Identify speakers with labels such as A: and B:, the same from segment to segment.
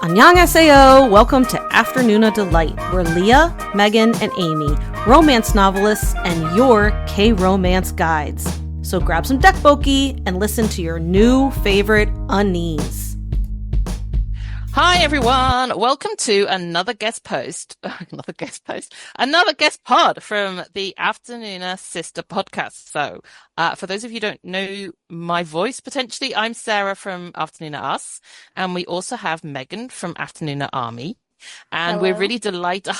A: Annyeonghaseyo! Welcome to Afternoona Delight, where Leah, Megan, and Amy, romance novelists, and your K-romance guides. So grab some dekboki and listen to your new favorite unnies.
B: Hi everyone, welcome to another guest pod from the Afternoona Sister Podcast. So, for those of you who don't know my voice, potentially, I'm Sarah from Afternoona Asks, and we also have Megan from Afternoona Army. And
C: Hello.
B: we're really delighted.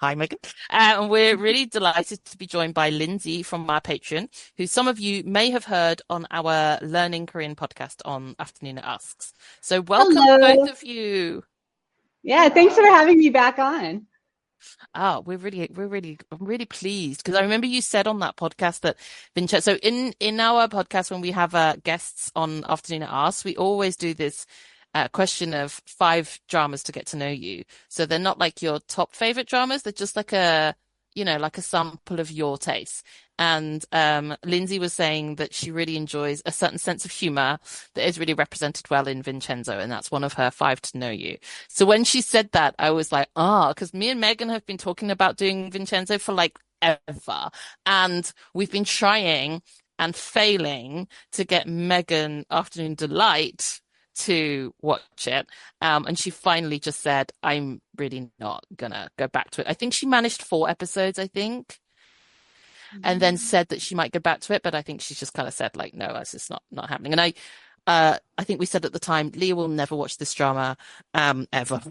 B: Hi, Megan. And we're really delighted to be joined by Lindsay from our Patreon, who some of you may have heard on our Learning Korean podcast on Afternoona Asks. So welcome,
C: Hello.
B: both of you.
C: Yeah, thanks for having me back on.
B: Oh, I'm really pleased because I remember you said on that podcast that Vincenzo. So in our podcast when we have guests on Afternoona Asks, we always do this question of 5 dramas to get to know you. So they're not like your top favorite dramas. They're just like a sample of your taste. And Lindsay was saying that she really enjoys a certain sense of humor that is really represented well in Vincenzo, and that's one of her 5 to know you. So when she said that, I was like, because me and Megan have been talking about doing Vincenzo for like ever, and we've been trying and failing to get Megan Afternoon Delight to watch it. And she finally just said, I'm really not gonna go back to it. I think she managed 4 episodes, I think. And then said that she might go back to it, but I think she's just kind of said like, no, it's just not happening. And I think we said at the time, Leah will never watch this drama, ever.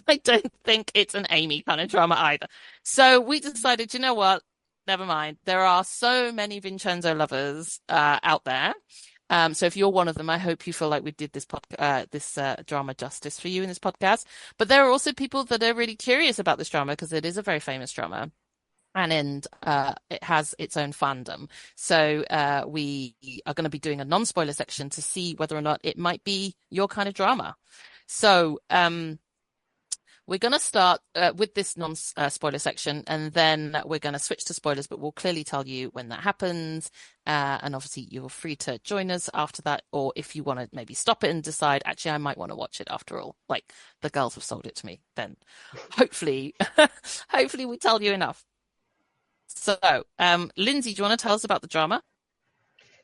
B: I don't think it's an Amy kind of drama either. So we decided, you know what? Never mind. There are so many Vincenzo lovers, out there. So if you're one of them, I hope you feel like we did this drama justice for you in this podcast. But there are also people that are really curious about this drama because it is a very famous drama. And it has its own fandom. So we are going to be doing a non-spoiler section to see whether or not it might be your kind of drama. So we're going to start with this non-spoiler section, and then we're going to switch to spoilers, but we'll clearly tell you when that happens. And obviously you're free to join us after that, or if you want to maybe stop it and decide, actually, I might want to watch it after all. Like the girls have sold it to me, then hopefully we tell you enough. So, Lindsay, do you want to tell us about the drama?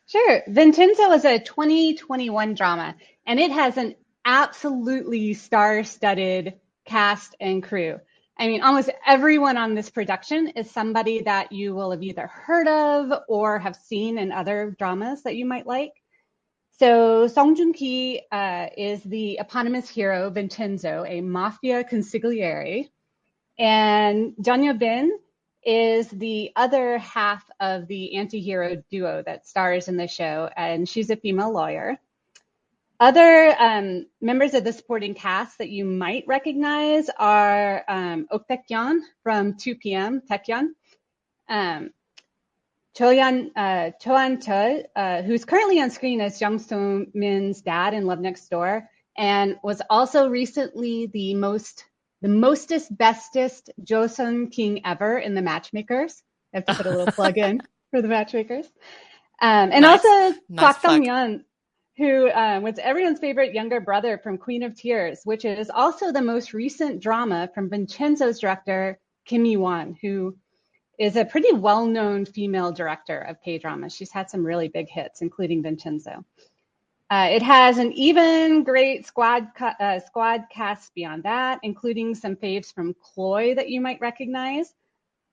C: Sure. Vincenzo is a 2021 drama, and it has an absolutely star-studded cast and crew. I mean, almost everyone on this production is somebody that you will have either heard of or have seen in other dramas that you might like. So Song Joong-ki is the eponymous hero, Vincenzo, a mafia consigliere, and Jeon Yo-bin is the other half of the anti-hero duo that stars in the show, and she's a female lawyer. Other members of the supporting cast that you might recognize are Ok Taek-yeon from 2 p.m. Taek-yeon, Chohan Chol, who's currently on screen as Jung So-min's dad in Love Next Door, and was also recently the mostest bestest Joseon King ever in The Matchmakers. I have to put a little plug in for The Matchmakers. And
B: nice.
C: Also
B: Nice
C: Kwak Dong-yeon, who was everyone's favorite younger brother from Queen of Tears, which is also the most recent drama from Vincenzo's director, Kim Yi-won, who is a pretty well-known female director of K-dramas. She's had some really big hits, including Vincenzo. It has an even great squad cast beyond that, including some faves from Chloe that you might recognize,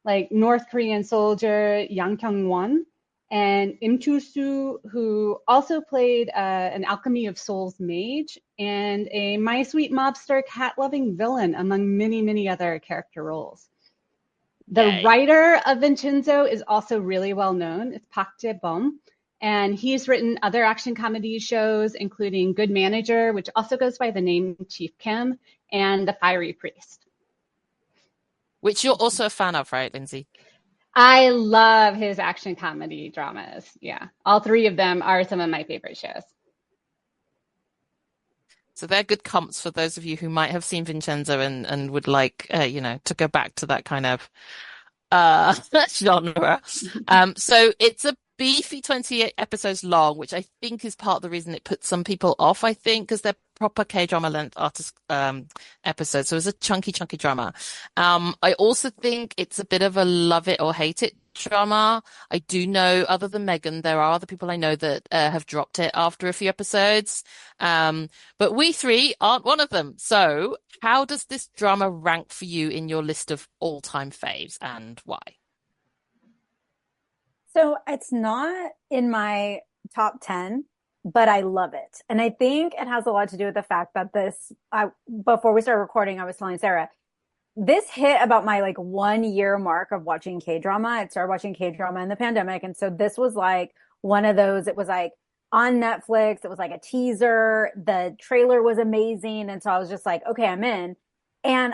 C: like North Korean soldier Yang Kyung-won and Im Choo-soo, who also played an Alchemy of Souls mage and a My Sweet Mobster cat-loving villain, among many, many other character roles. The writer of Vincenzo is also really well known. It's Park Jae-bum. And he's written other action comedy shows, including Good Manager, which also goes by the name Chief Kim, and The Fiery Priest.
B: Which you're also a fan of, right, Lindsay?
C: I love his action comedy dramas. Yeah, all 3 of them are some of my favorite shows.
B: So they're good comps for those of you who might have seen Vincenzo and would like, to go back to that kind of genre. So it's a beefy 28 episodes long, which I think is part of the reason it puts some people off, I think, because they're proper K-drama length artist episodes. So it's a chunky drama. I also think it's a bit of a love it or hate it drama. I do know, other than Megan, there are other people I know that have dropped it after a few episodes. But we three aren't one of them. So how does this drama rank for you in your list of all-time faves, and why?
D: So it's not in my top 10, but I love it. And I think it has a lot to do with the fact that before we started recording, I was telling Sarah, this hit about my like 1 year mark of watching K-drama. I started watching K-drama in the pandemic. And so this was like one of those, it was like on Netflix. It was like a teaser. The trailer was amazing. And so I was just like, okay, I'm in. And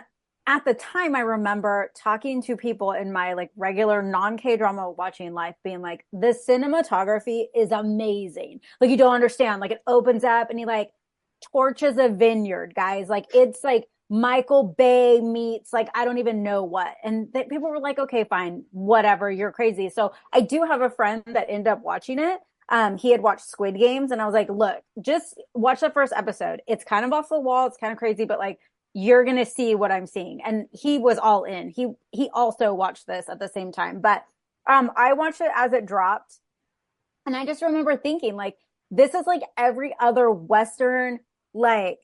D: at the time, I remember talking to people in my like regular non-K-drama watching life being like, the cinematography is amazing. Like, you don't understand. Like, it opens up and he like torches a vineyard, guys. Like, it's like Michael Bay meets like, I don't even know what. And people were like, okay, fine, whatever, you're crazy. So I do have a friend that ended up watching it. He had watched Squid Games and I was like, look, just watch the first episode. It's kind of off the wall. It's kind of crazy, but like, you're going to see what I'm seeing. And he was all in. He also watched this at the same time, but I watched it as it dropped. And I just remember thinking like, this is like every other Western, like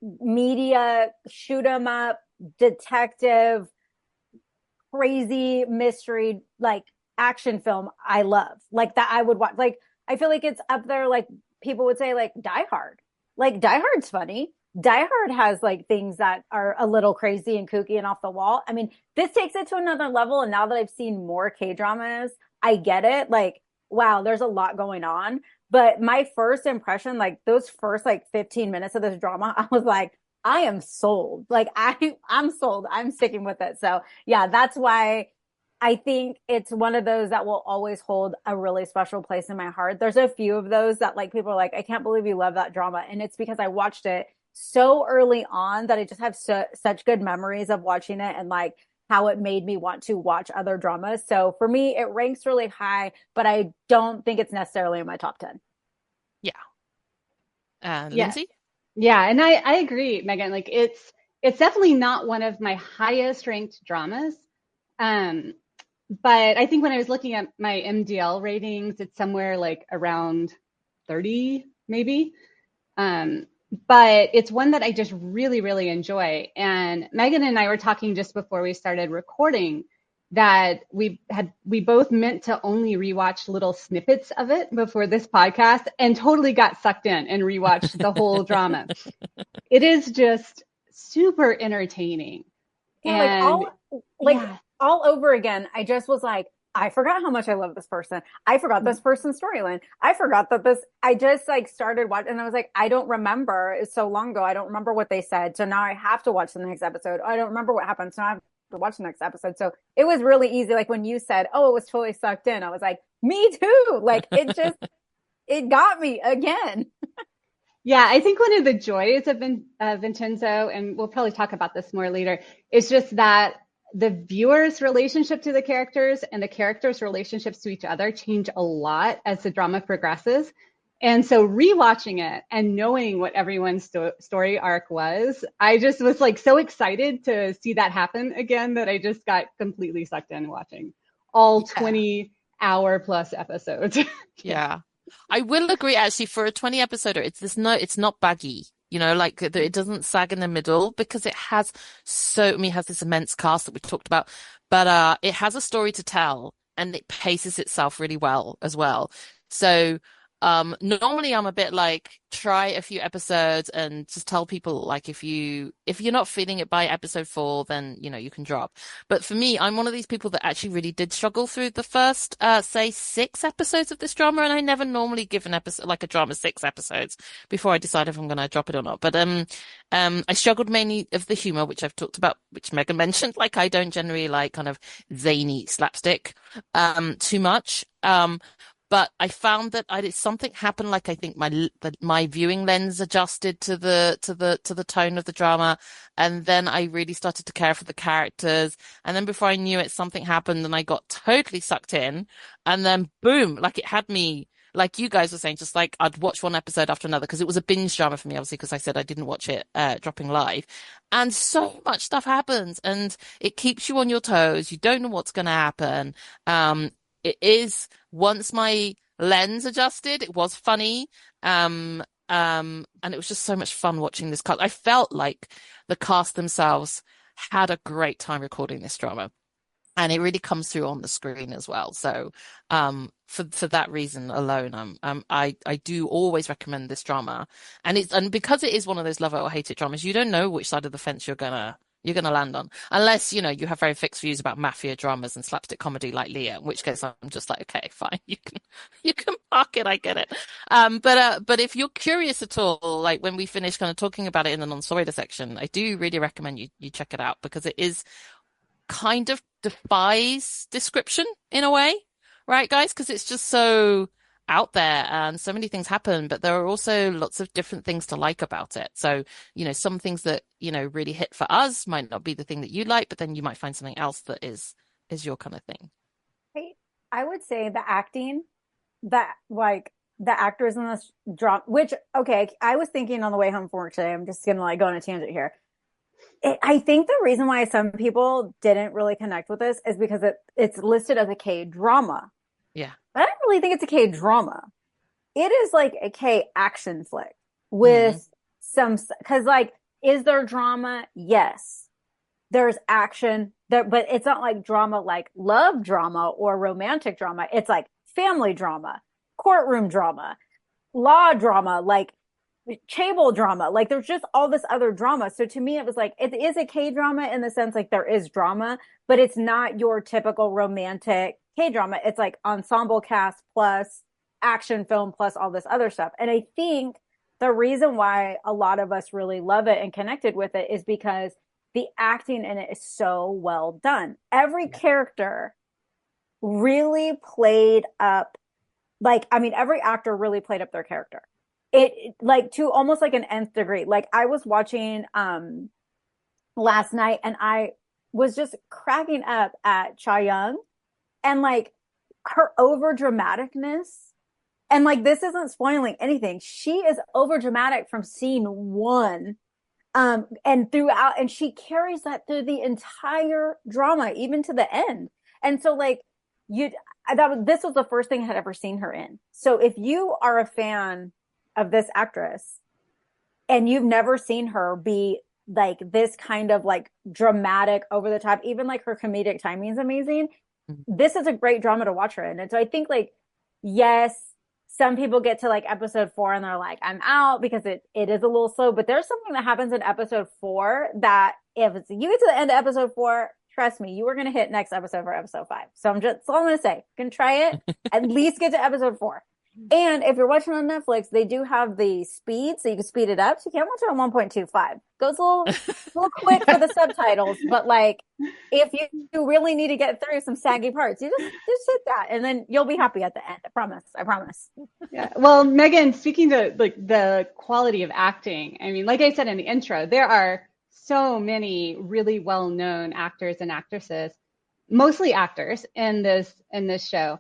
D: media, shoot 'em up, detective, crazy mystery, like action film I love. Like that I would watch. Like, I feel like it's up there. Like people would say like Die Hard. Like Die Hard's funny. Die Hard has like things that are a little crazy and kooky and off the wall. I mean, this takes it to another level. And now that I've seen more K-dramas, I get it. Like, wow, there's a lot going on. But my first impression, like those first like 15 minutes of this drama, I was like, I am sold. Like I'm sold. I'm sticking with it. So yeah, that's why I think it's one of those that will always hold a really special place in my heart. There's a few of those that like people are like, I can't believe you love that drama. And it's because I watched it so early on that I just have such good memories of watching it and like how it made me want to watch other dramas. So for me, it ranks really high, but I don't think it's necessarily in my top 10.
B: Yeah. Lindsay?
C: Yeah. And I agree, Megan. Like it's definitely not one of my highest ranked dramas. But I think when I was looking at my MDL ratings, it's somewhere like around 30, maybe. But it's one that I just really, really enjoy. And Megan and I were talking just before we started recording that we both meant to only rewatch little snippets of it before this podcast and totally got sucked in and rewatched the whole drama. It is just super entertaining.
D: Yeah, and all over again, I just was like, I forgot how much I love this person. I forgot this person's storyline. I forgot that I just like started watching and I was like, I don't remember. It's so long ago. I don't remember what they said. So now I have to watch the next episode. I don't remember what happened. So now I have to watch the next episode. So it was really easy. Like when you said, oh, it was totally sucked in. I was like, me too. Like it got me again.
C: Yeah, I think one of the joys of Vincenzo, and we'll probably talk about this more later, is just that the viewer's relationship to the characters and the characters' relationships to each other change a lot as the drama progresses. And so rewatching it and knowing what everyone's story arc was, I just was like so excited to see that happen again that I just got completely sucked in watching all 20-hour plus episodes.
B: Yeah. I will agree actually for a 20 episoder, it's not baggy. You know, like it doesn't sag in the middle because it has has this immense cast that we talked about, but it has a story to tell and it paces itself really well as well. So normally I'm a bit like try a few episodes and just tell people like if you're not feeling it by episode 4, then you can drop. But for me, I'm one of these people that actually really did struggle through the first say 6 episodes of this drama, and I never normally give an episode like a drama 6 episodes before I decide if I'm going to drop it or not. But I struggled mainly of the humor, which I've talked about, which Megan mentioned. Like I don't generally like kind of zany slapstick too much. but I found that something happened. Like I think my viewing lens adjusted to the tone of the drama, and then I really started to care for the characters. And then before I knew it, something happened, and I got totally sucked in. And then boom, like it had me. Like you guys were saying, just like I'd watch one episode after another because it was a binge drama for me, obviously, because I said I didn't watch it dropping live. And so much stuff happens and it keeps you on your toes. You don't know what's going to happen. It is, once my lens adjusted, it was funny. And it was just so much fun watching this cast. I felt like the cast themselves had a great time recording this drama. And it really comes through on the screen as well. So, for that reason alone, I do always recommend this drama. And because it is one of those love it or hate it dramas, you don't know which side of the fence you're gonna land on, unless you have very fixed views about mafia dramas and slapstick comedy like Leah, in which case I'm just like, okay, fine, you can park it, I get it. But if you're curious at all, like when we finish kind of talking about it in the non-spoiler section, I do really recommend you check it out because it is kind of defies description in a way, right, guys? Because it's just so out there and so many things happen, but there are also lots of different things to like about it. So, some things that, really hit for us might not be the thing that you like, but then you might find something else that is your kind of thing.
D: I would say the acting, that like the actors in this drama, which, okay, I was thinking on the way home from work today, I'm just gonna like go on a tangent here. I think the reason why some people didn't really connect with this is because it's listed as a K-drama.
B: Yeah.
D: But I don't really think it's a K-drama. It is like a K-action flick with some, because like, is there drama? Yes. There's action, but it's not like drama like love drama or romantic drama. It's like family drama, courtroom drama, law drama, like cable drama. Like there's just all this other drama. So to me, it was like, it is a K-drama in the sense like there is drama, but it's not your typical romantic K-drama. It's like ensemble cast plus action film plus all this other stuff. And I think the reason why a lot of us really love it and connected with it is because the acting in it is so well done. Every character really played up, like, I mean, every actor really played up their character. It like to almost like an nth degree. Like I was watching last night and I was just cracking up at Cha Young and like her over dramaticness. And like this isn't spoiling anything. She is over dramatic from scene one. And throughout, and she carries that through the entire drama, even to the end. And so like this was the first thing I had ever seen her in. So if you are a fan of this actress and you've never seen her be like this kind of like dramatic over the top, even like her comedic timing is amazing. This is a great drama to watch her in. And so I think like, yes, some people get to like episode 4 and they're like, I'm out because it is a little slow, but there's something that happens in episode 4 that if you get to the end of episode 4, trust me, you are going to hit next episode for episode 5. So that's all I'm going to say. You can try it, at least get to episode 4. And if you're watching on Netflix, they do have the speed, so you can speed it up. So you can't watch it on 1.25. Goes a little quick for the subtitles, but like if you really need to get through some saggy parts, you just hit that, and then you'll be happy at the end. I promise.
C: Yeah. Well, Megan, speaking to like the quality of acting, I mean, like I said in the intro, there are so many really well-known actors and actresses, mostly actors in this show.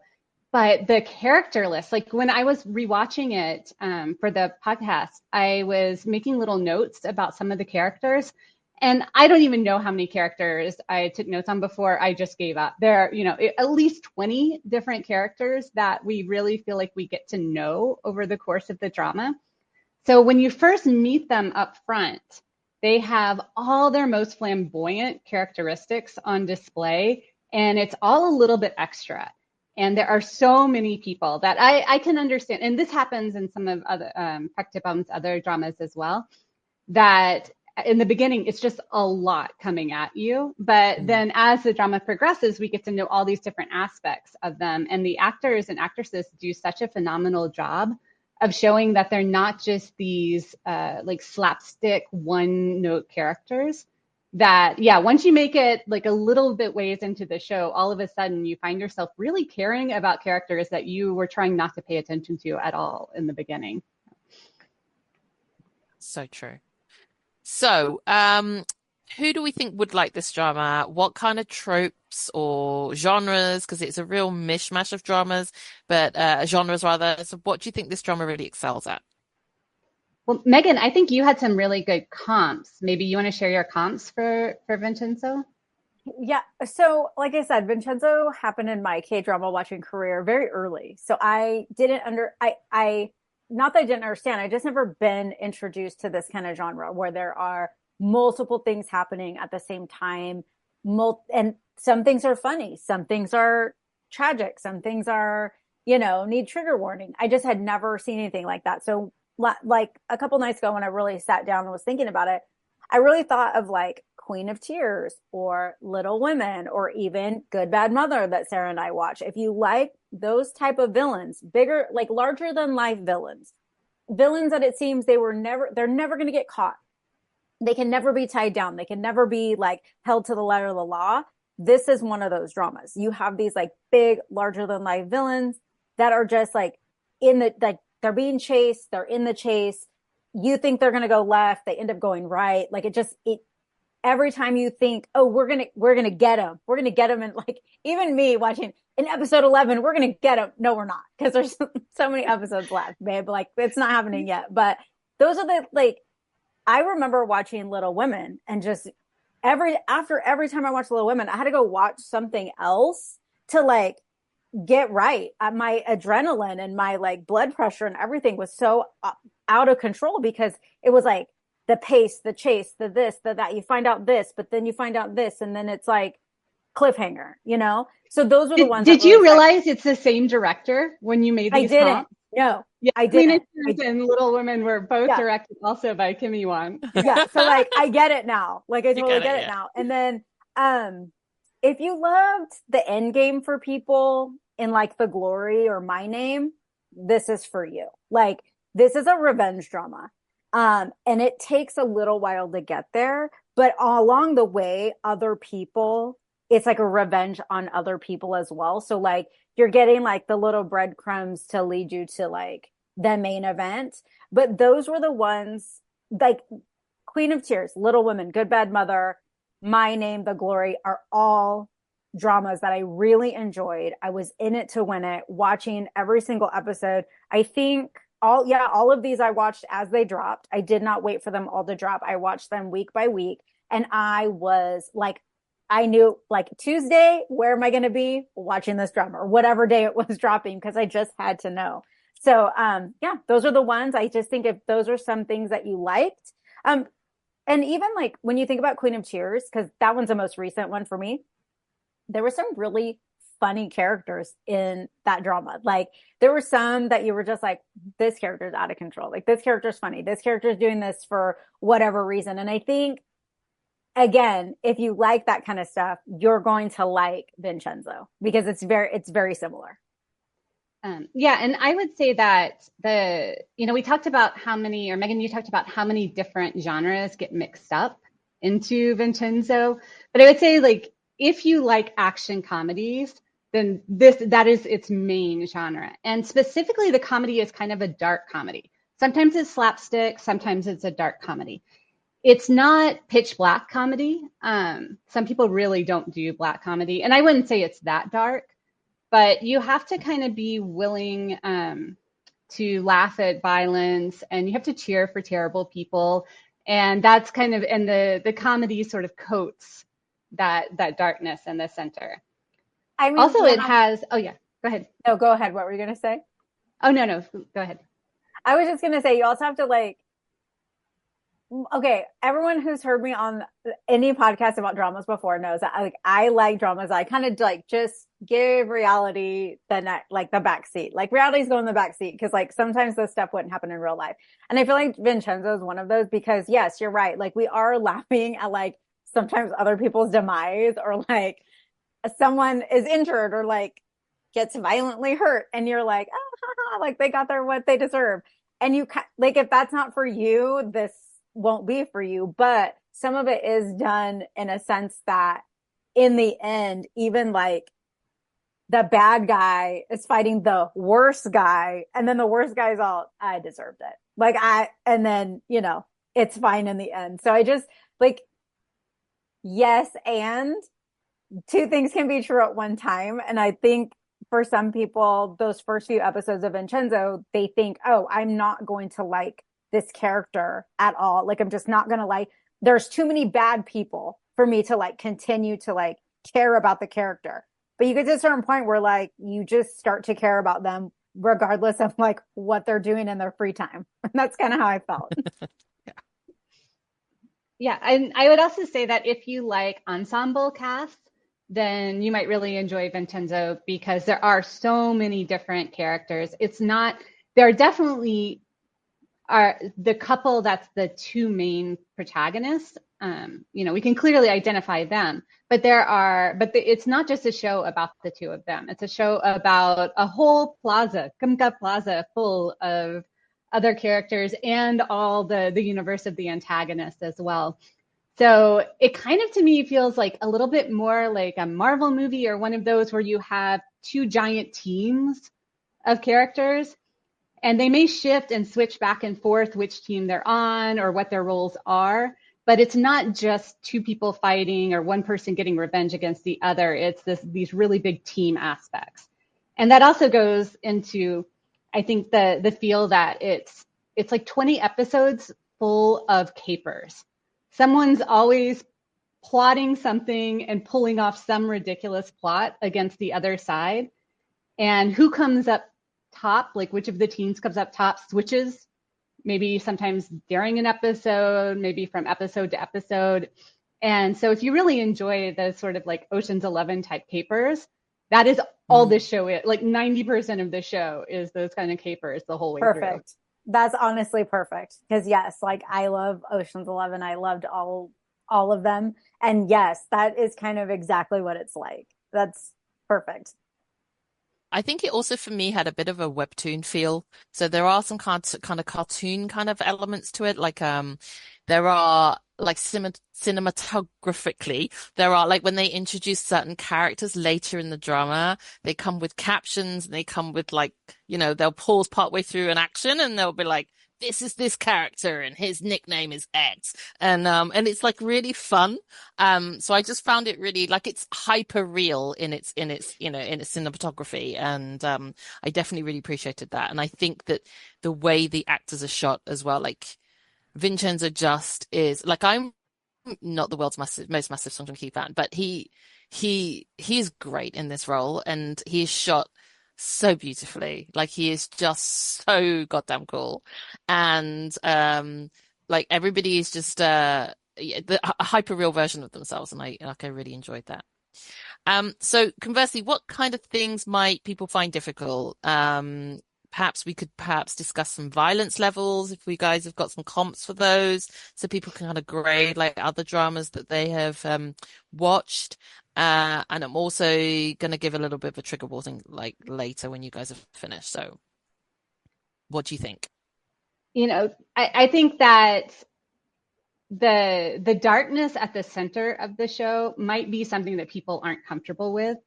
C: But the character list, like when I was rewatching it for the podcast, I was making little notes about some of the characters. And I don't even know how many characters I took notes on before I just gave up. There are, at least 20 different characters that we really feel like we get to know over the course of the drama. So when you first meet them up front, they have all their most flamboyant characteristics on display, and it's all a little bit extra. And there are so many people that I can understand, and this happens in some of other Paktipam's other dramas as well, that in the beginning it's just a lot coming at you, but then as the drama progresses, we get to know all these different aspects of them, and the actors and actresses do such a phenomenal job of showing that they're not just these like slapstick one-note characters, that, yeah, once you make it like a little bit ways into the show, all of a sudden you find yourself really caring about characters that you were trying not to pay attention to at all in the beginning.
B: So true. So, who do we think would like this drama? What kind of tropes or genres? Because it's a real mishmash of dramas, but genres rather. So, what do you think this drama really excels at?
C: Well, Megan, I think you had some really good comps. Maybe you want to share your comps for Vincenzo?
D: Yeah. So, like I said, Vincenzo happened in my K-drama watching career very early. So I didn't not that I didn't understand, I just never been introduced to this kind of genre where there are multiple things happening at the same time. And some things are funny, some things are tragic, some things are, need trigger warning. I just had never seen anything like that. So like a couple nights ago when I really sat down and was thinking about it, I really thought of like Queen of Tears or Little Women or even Good Bad Mother that Sarah and I watch. If you like those type of villains, bigger, like larger than life villains that it seems they're never going to get caught. They can never be tied down. They can never be like held to the letter of the law. This is one of those dramas. You have these like big, larger than life villains that are just like they're being chased. They're in the chase. You think they're going to go left. They end up going right. Like every time you think, oh, we're going to get them. We're going to get them. And like, even me watching in episode 11, we're going to get them. No, we're not. Cause there's so many episodes left, babe. Like it's not happening yet. But those are I remember watching Little Women and just every time I watched Little Women, I had to go watch something else to like get right. My adrenaline and my like blood pressure and everything was so out of control because it was like the pace, the chase, the this, the that. You find out this, but then you find out this, and then it's like cliffhanger, So those were the ones.
C: Did you realize it's the same director when you made these?
D: I didn't. No,
C: yeah,
D: I didn't.
C: Queen of Tears and Little Women were both directed also by Kim Yi-won.
D: Yeah, so like I get it now. Like I totally get it now. And then if you loved the end game for people in like The Glory or My Name, this is for you. Like this is a revenge drama. And it takes a little while to get there, but along the way, other people, it's like a revenge on other people as well. So like you're getting like the little breadcrumbs to lead you to like the main event. But those were the ones like Queen of Tears, Little Women, Good Bad Mother, My Name, The Glory are all dramas that I really enjoyed. I was in it to win it, watching every single episode. I think all of these I watched as they dropped. I did not wait for them all to drop. I watched them week by week. And I was like, I knew like Tuesday, where am I going to be watching this drama or whatever day it was dropping? Because I just had to know. So, those are the ones. I just think if those are some things that you liked. And even like when you think about Queen of Tears, because that one's the most recent one for me, there were some really funny characters in that drama. Like there were some that you were just like, this character's out of control. Like this character's funny. This character's doing this for whatever reason. And I think, again, if you like that kind of stuff, you're going to like Vincenzo because it's very similar.
C: And I would say that we talked about how many, or Megan, you talked about how many different genres get mixed up into Vincenzo. But I would say like, if you like action comedies, then that is its main genre. And specifically the comedy is kind of a dark comedy. Sometimes it's slapstick, sometimes it's a dark comedy. It's not pitch black comedy. Some people really don't do black comedy. And I wouldn't say it's that dark, but you have to kind of be willing to laugh at violence and you have to cheer for terrible people. And that's kind of, and the comedy sort of coats that darkness in the center.
D: I mean,
C: also, it has, oh yeah, go ahead.
D: No, go ahead. What were you going to say?
C: Oh, no, go ahead.
D: I was just going to say, you also have to like, okay, everyone who's heard me on any podcast about dramas before knows that I like dramas. I kind of like just give reality the back seat. Like reality's going in the back seat because like sometimes this stuff wouldn't happen in real life. And I feel like Vincenzo is one of those because yes, you're right. Like we are laughing at like sometimes other people's demise or like someone is injured or like gets violently hurt and you're like, oh, like they got what they deserve. And you like, if that's not for you, this won't be for you. But some of it is done in a sense that in the end, even like the bad guy is fighting the worst guy, and then the worst guy's all, I deserved it. Like and then, it's fine in the end. So I just like, yes, and two things can be true at one time. And I think for some people, those first few episodes of Vincenzo, they think, oh, I'm not going to like this character at all. Like, I'm just not going to like, there's too many bad people for me to like continue to like care about the character. But you get to a certain point where like you just start to care about them regardless of like what they're doing in their free time. And that's kind of how I felt.
C: Yeah, and I would also say that if you like ensemble casts, then you might really enjoy Vincenzo because there are so many different characters. There definitely are the couple that's the two main protagonists. We can clearly identify them, but it's not just a show about the two of them. It's a show about a whole Kumka Plaza full of other characters and all the universe of the antagonist as well. So it kind of, to me, feels like a little bit more like a Marvel movie or one of those where you have two giant teams of characters, and they may shift and switch back and forth which team they're on or what their roles are. But it's not just two people fighting or one person getting revenge against the other. It's these really big team aspects. And that also goes into, I think, the feel that it's like 20 episodes full of capers. Someone's always plotting something and pulling off some ridiculous plot against the other side. And who comes up top, like which of the teams comes up top, switches, maybe sometimes during an episode, maybe from episode to episode. And so if you really enjoy those sort of like Ocean's 11 type capers, that is all this show is. Like 90% of the show is those kind of capers the whole way through.
D: Perfect. That's honestly perfect. Because yes, like I love Ocean's 11. I loved all of them. And yes, that is kind of exactly what it's like. That's perfect.
B: I think it also for me had a bit of a webtoon feel. So there are some kind of cartoon kind of elements to it. Like there are like cinematographically, there are like when they introduce certain characters later in the drama, they come with captions and they come with like, they'll pause partway through an action and they'll be like, this is this character and his nickname is X. And it's like really fun. So I just found it really like it's hyper real in its cinematography. And I definitely really appreciated that. And I think that the way the actors are shot as well, like Vincenzo just is like, I'm not the world's most massive Song Joong Ki fan, but he is great in this role and he is shot so beautifully. Like he is just so goddamn cool. And like everybody is just a hyper real version of themselves, and I really enjoyed that. So conversely, what kind of things might people find difficult? Perhaps we could discuss some violence levels if we guys have got some comps for those, so people can kind of grade like other dramas that they have watched. And I'm also going to give a little bit of a trigger warning like later when you guys have finished. So what do you think?
C: I think that the darkness at the center of the show might be something that people aren't comfortable with.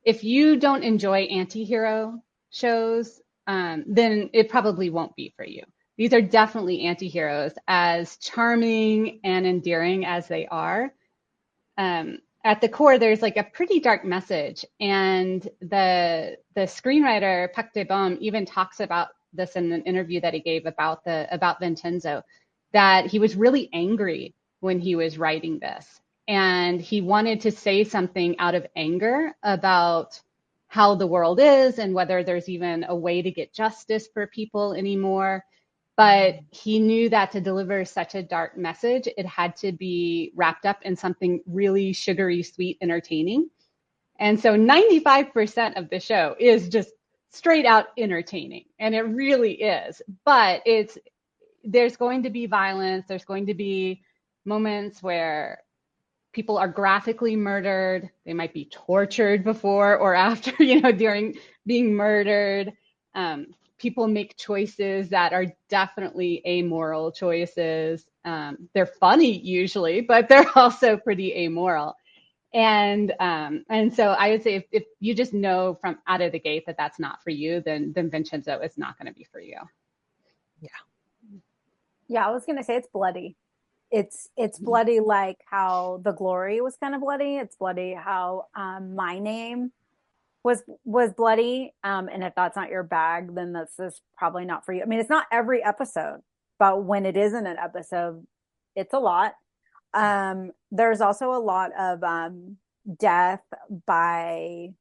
C: If you don't enjoy anti-hero shows, then it probably won't be for you. These are definitely anti-heroes, as charming and endearing as they are. At the core, there's like a pretty dark message. And the screenwriter, Park Dae-bum, even talks about this in an interview that he gave about Vincenzo, that he was really angry when he was writing this. And he wanted to say something out of anger about how the world is and whether there's even a way to get justice for people anymore. But he knew that to deliver such a dark message, it had to be wrapped up in something really sugary, sweet, entertaining. And so 95% of the show is just straight out entertaining. And it really is. But there's going to be violence. There's going to be moments where people are graphically murdered. They might be tortured before or after, during being murdered. people make choices that are definitely amoral choices. They're funny usually, but they're also pretty amoral. And so I would say if you just know from out of the gate that that's not for you, then Vincenzo is not going to be for you.
D: Yeah, I was gonna say it's bloody. It's bloody like how The Glory was kind of bloody. It's bloody how My Name was bloody. And if that's not your bag, then this is probably not for you. I mean, it's not every episode, but when it isn't an episode, it's a lot. There's also a lot of death by,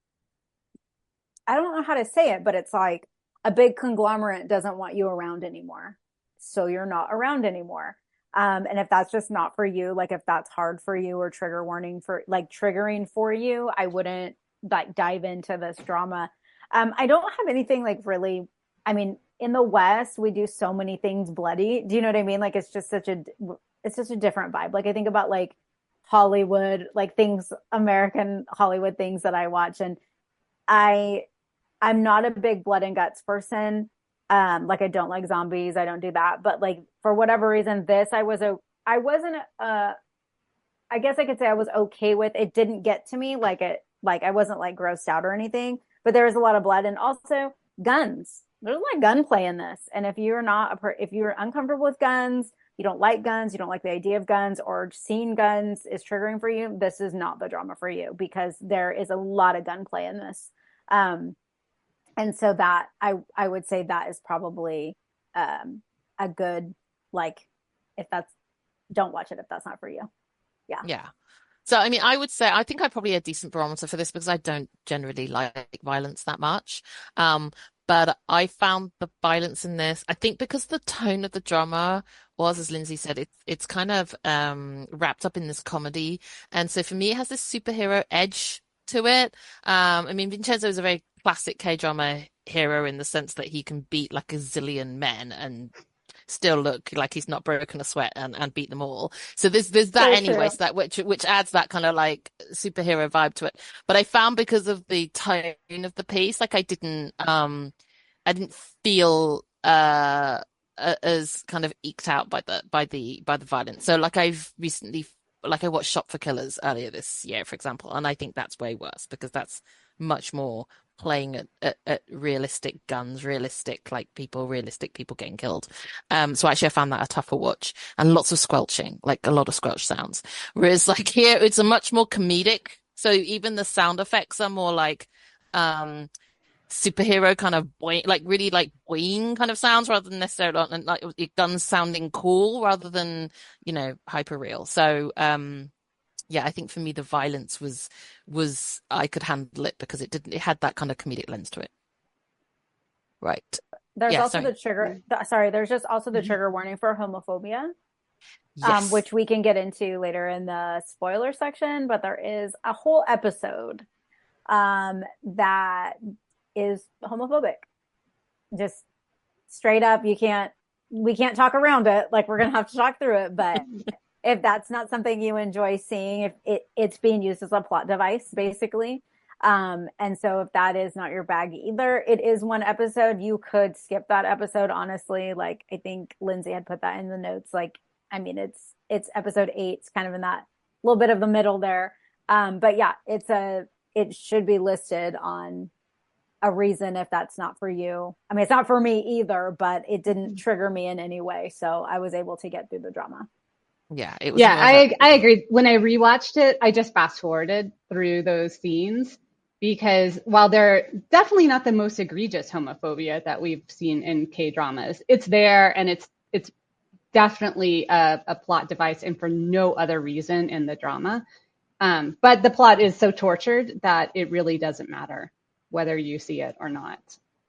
D: I don't know how to say it, but it's like a big conglomerate doesn't want you around anymore, so you're not around anymore. And if that's just not for you, like if that's hard for you or trigger warning for like triggering for you, I wouldn't like dive into this drama. I don't have anything like really, I mean, in the West, we do so many things bloody. Do you know what I mean? Like it's just such a different vibe. Like I think about like Hollywood, like things, American Hollywood things that I watch. And I'm not a big blood and guts person. Like I don't like zombies. I don't do that. But like for whatever reason, this I guess I could say I was okay with. It didn't get to me like I wasn't like grossed out or anything. But there was a lot of blood and also guns. There's a lot of gunplay in this. And if you're if you're uncomfortable with guns, you don't like guns, you don't like the idea of guns, or seeing guns is triggering for you, this is not the drama for you because there is a lot of gunplay in this. And so that I would say that is probably a good, like, don't watch it if that's not for you. Yeah.
B: Yeah. So, I mean, I would say, I think I probably a decent barometer for this because I don't generally like violence that much. But I found the violence in this, I think because the tone of the drama was, as Lindsay said, it's kind of wrapped up in this comedy. And so for me, it has this superhero edge to it. I mean, Vincenzo is a very classic K-drama hero in the sense that he can beat like a zillion men and still look like he's not broken a sweat and beat them all. So there's that
D: So
B: anyway,
D: true.
B: so that which adds that kind of like superhero vibe to it. But I found because of the tone of the piece, like I didn't feel as kind of eked out by the violence. So like I've recently, like I watched Shop for Killers earlier this year, for example, and I think that's way worse because that's much more playing at realistic guns, realistic people getting killed. So actually I found that a tougher watch and lots of squelching, like a lot of squelch sounds. Whereas like here it's a much more comedic. So even the sound effects are more like superhero kind of boing, like really like boing kind of sounds rather than necessarily like guns sounding cool rather than, hyper real. So yeah, I think for me the violence was I could handle it because it had that kind of comedic lens to it. Right.
D: There's
B: Yeah,
D: also
B: sorry.
D: the trigger. There's just also the trigger warning for homophobia,
B: Yes.
D: which we can get into later in the spoiler section. But there is a whole episode that is homophobic. Just straight up, we can't talk around it. Like we're gonna have to talk through it. But if that's not something you enjoy seeing, if it's being used as a plot device, basically. And so if that is not your bag either, it is one episode. You could skip that episode, honestly. Like I think Lindsay had put that in the notes. Like, I mean, it's episode 8. It's kind of in that little bit of the middle there. But yeah, it should be listed on a reason if that's not for you. I mean, it's not for me either, but it didn't trigger me in any way. So I was able to get through the drama.
B: Yeah, it was.
C: Yeah, I agree. When I rewatched it, I just fast forwarded through those scenes because while they're definitely not the most egregious homophobia that we've seen in K-dramas, it's there and it's definitely a plot device and for no other reason in the drama. But the plot is so tortured that it really doesn't matter whether you see it or not.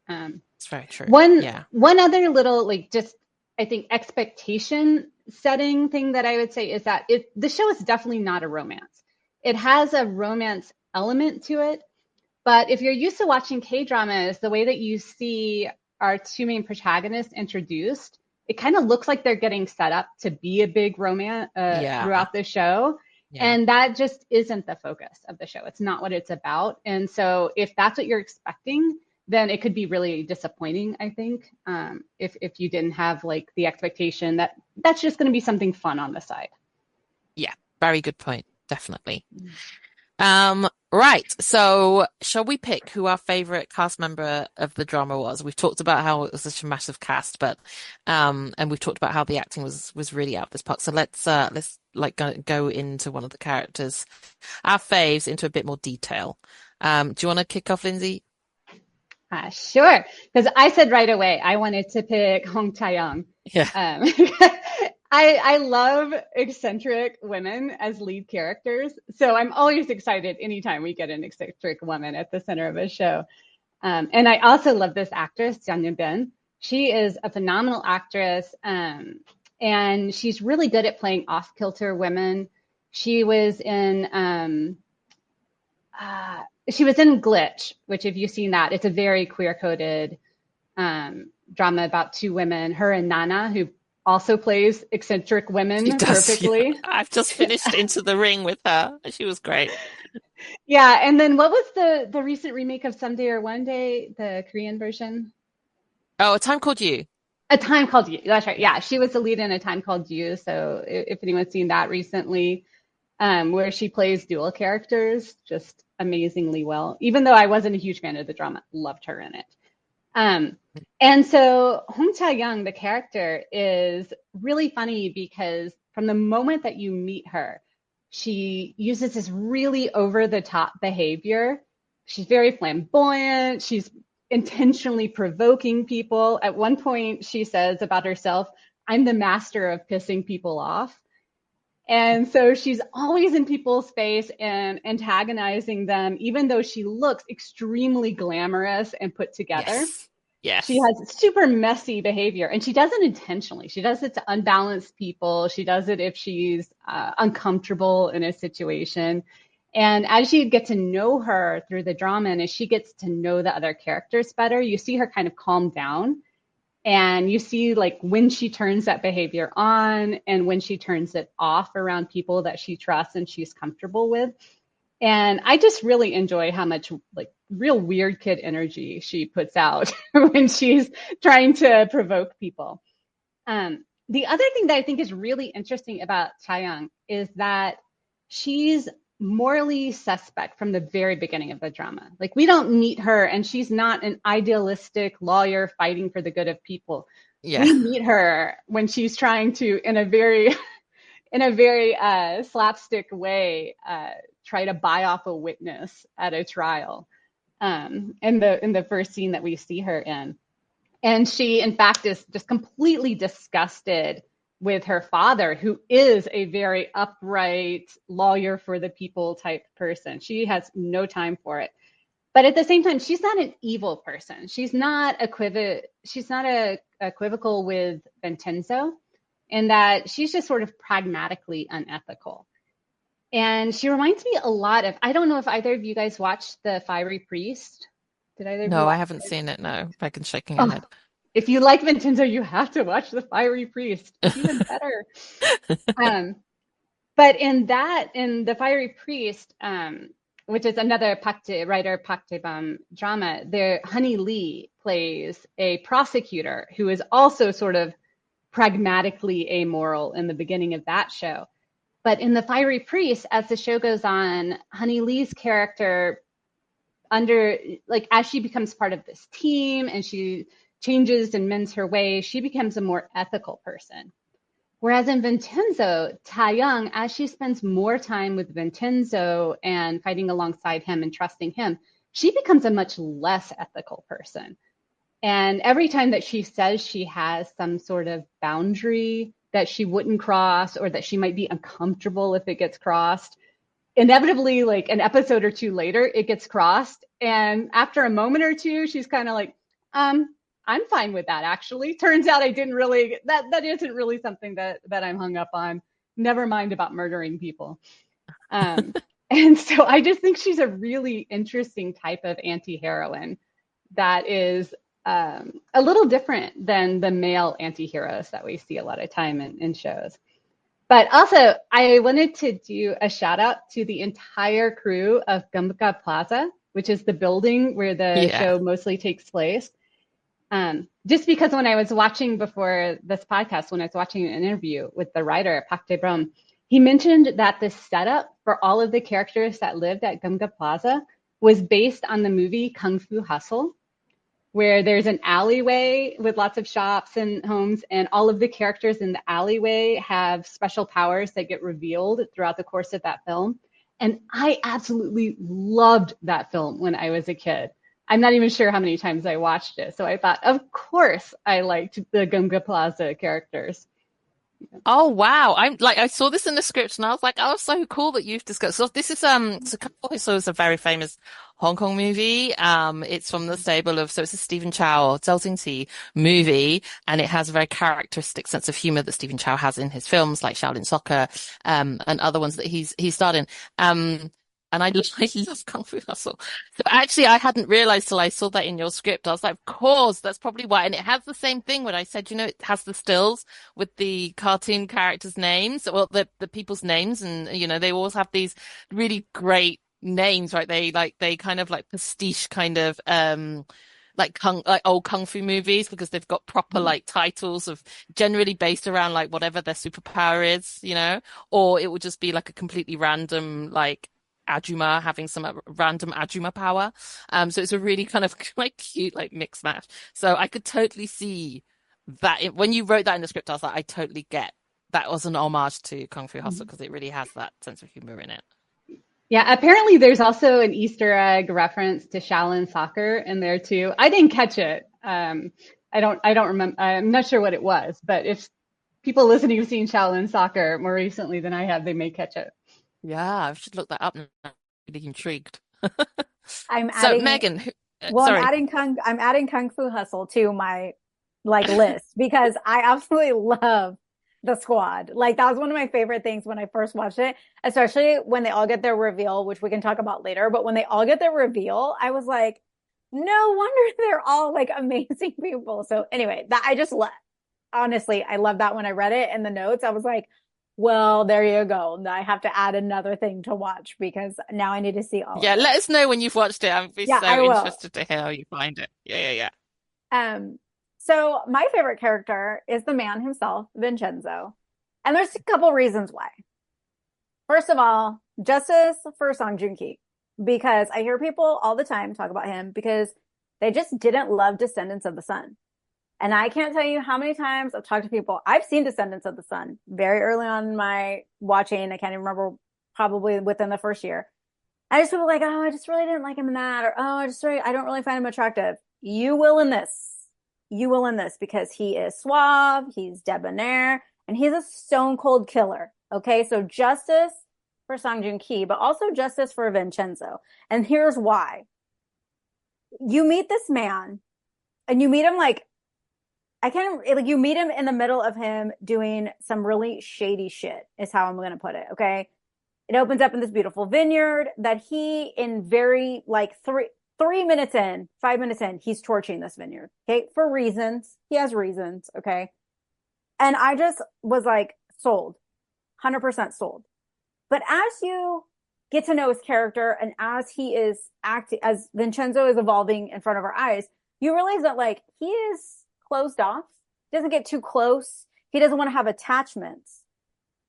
B: It's very true.
C: One other little just I think expectation setting thing that I would say is that the show is definitely not a romance. It has a romance element to it, but if you're used to watching K-dramas, the way that you see our two main protagonists introduced, it kind of looks like they're getting set up to be a big romance throughout the show. Yeah. And that just isn't the focus of the show. It's not what it's about. And so if that's what you're expecting, then it could be really disappointing, I think, if you didn't have like the expectation that that's just going to be something fun on the side.
B: Yeah, very good point. Definitely. Right. So shall we pick who our favorite cast member of the drama was? We've talked about how it was such a massive cast, but and we've talked about how the acting was really out of this park. So let's like go into one of the characters, our faves, into a bit more detail. Do you want to kick off, Lindsay?
C: Sure. Because I said right away I wanted to pick Hong Tae-young.
B: Yeah.
C: I love eccentric women as lead characters. So I'm always excited anytime we get an eccentric woman at the center of a show. And I also love this actress, Jang Yun-bin. She is a phenomenal actress. And she's really good at playing off-kilter women. She was in Glitch, which if you've seen that, it's a very queer-coded drama about two women, her and Nana, who also plays eccentric women perfectly.
B: Yeah. I've just finished Into the Ring with her. She was great.
C: Yeah, and then what was the recent remake of Someday or One Day, the Korean version?
B: Oh, A Time Called You.
C: A Time Called You. That's right. Yeah, she was the lead in A Time Called You. So if anyone's seen that recently, where she plays dual characters just amazingly well. Even though I wasn't a huge fan of the drama, loved her in it. And so Hong Tae-young, the character, is really funny because from the moment that you meet her, she uses this really over-the-top behavior. She's very flamboyant. She's intentionally provoking people. At one point, she says about herself, "I'm the master of pissing people off." And so she's always in people's face and antagonizing them, even though she looks extremely glamorous and put together.
B: Yes.
C: She has super messy behavior, and she does it intentionally. She does it to unbalance people. She does it if she's uncomfortable in a situation. And as you get to know her through the drama, and as she gets to know the other characters better, you see her kind of calm down. And you see like when she turns that behavior on and when she turns it off around people that she trusts and she's comfortable with. And I just really enjoy how much like real weird kid energy she puts out when she's trying to provoke people. The other thing that I think is really interesting about Tae-young is that she's morally suspect from the very beginning of the drama. Like we don't meet her and she's not an idealistic lawyer fighting for the good of people. Yeah. We meet her when she's trying to, in a very slapstick way, try to buy off a witness at a trial. In the first scene that we see her in. And she, in fact, is just completely disgusted with her father, who is a very upright lawyer for the people type person. She has no time for it. But at the same time, she's not an evil person. She's not equivocal with Vincenzo, in that she's just sort of pragmatically unethical. And she reminds me a lot of, I don't know if either of you guys watched The Fiery Priest. Did either of you?
B: No, I haven't seen it. No, Megan's shaking her head.
C: If you like Vincenzo, you have to watch The Fiery Priest. It's even better. But in The Fiery Priest, which is another Park Jae-bum drama, Honey Lee plays a prosecutor who is also sort of pragmatically amoral in the beginning of that show. But in The Fiery Priest, as the show goes on, Honey Lee's character, as she becomes part of this team and she changes and mends her ways, she becomes a more ethical person. Whereas in Vincenzo, Tae-young, as she spends more time with Vincenzo and fighting alongside him and trusting him, she becomes a much less ethical person. And every time that she says she has some sort of boundary that she wouldn't cross or that she might be uncomfortable if it gets crossed, inevitably, like an episode or two later, it gets crossed. And after a moment or two, she's kind of like, I'm fine with that, actually. Turns out that isn't really something that I'm hung up on. Never mind about murdering people. And so I just think she's a really interesting type of anti-heroine that is a little different than the male anti-heroes that we see a lot of time in shows. But also, I wanted to do a shout out to the entire crew of Gumbuka Plaza which is the building where the
B: Yeah.
C: show mostly takes place. Just because when I was watching before this podcast, when I was watching an interview with the writer, Pak Jae-brum, he mentioned that the setup for all of the characters that lived at Gumga Plaza was based on the movie Kung Fu Hustle, where there's an alleyway with lots of shops and homes, and all of the characters in the alleyway have special powers that get revealed throughout the course of that film. And I absolutely loved that film when I was a kid. I'm not even sure how many times I watched it. So I thought, of course, I liked the Gunga Plaza characters.
B: Oh wow. I saw this in the script and I was like, oh, so cool that you've discussed. So this is so Kung Fu Hustle is a very famous Hong Kong movie. It's from the stable of, so it's a Stephen Chow, Zhao Xingqi movie, and it has a very characteristic sense of humor that Stephen Chow has in his films like Shaolin Soccer, and other ones that he's starred in. And I love Kung Fu Hustle. So actually, I hadn't realized till I saw that in your script. I was like, of course, that's probably why. And it has the same thing when I said, it has the stills with the cartoon characters' names, well, the people's names, and they always have these really great names, right? They kind of like pastiche kind of like old kung fu movies, because they've got proper like titles of generally based around like whatever their superpower is, or it would just be like a completely random like Ajuma having some random Ajuma power. So it's a really kind of like cute like mix match. So I could totally see that when you wrote that in the script, I was like, I totally get that was an homage to Kung Fu Hustle, because it really has that sense of humor in it.
C: Yeah, apparently there's also an Easter egg reference to Shaolin Soccer in there too. I didn't catch it. I don't remember. I'm not sure what it was, but if people listening have seen Shaolin Soccer more recently than I have, they may catch it.
B: Yeah, I should look that up now. I'm really intrigued.
D: I'm
B: So
D: adding,
B: Megan,
D: well,
B: sorry.
D: I'm adding Kung Fu Hustle to my like list because I absolutely love the squad. Like that was one of my favorite things when I first watched it, especially when they all get their reveal, which we can talk about later. But when they all get their reveal, I was like, no wonder they're all like amazing people. So anyway, that I just love. Honestly, I love that when I read it in the notes. I was like, well, there you go. I have to add another thing to watch because now I need to see all
B: Yeah,
D: of it.
B: let us know when you've watched it. I'd be
D: Yeah,
B: so
D: I will.
B: interested to hear how you find it. Yeah.
D: So my favorite character is the man himself, Vincenzo. And there's a couple reasons why. First of all, justice for Song Joong-ki, because I hear people all the time talk about him because they just didn't love Descendants of the Sun. And I can't tell you how many times I've talked to people. I've seen Descendants of the Sun very early on in my watching. I can't even remember, probably within the first year. I just feel like, oh, I just really didn't like him in that. Or, oh, I don't really find him attractive. You will in this. You will in this because he is suave, he's debonair, and he's a stone cold killer. Okay, so justice for Song Joong-ki, but also justice for Vincenzo. And here's why. You meet this man, and you meet him like, you meet him in the middle of him doing some really shady shit, is how I'm going to put it. Okay. It opens up in this beautiful vineyard that he, in very like 5 minutes in, he's torching this vineyard. Okay. For reasons. He has reasons. Okay. And I just was like sold, 100% sold. But as you get to know his character and as he is acting, as Vincenzo is evolving in front of our eyes, you realize that like he is closed off. He doesn't get too close. He doesn't want to have attachments,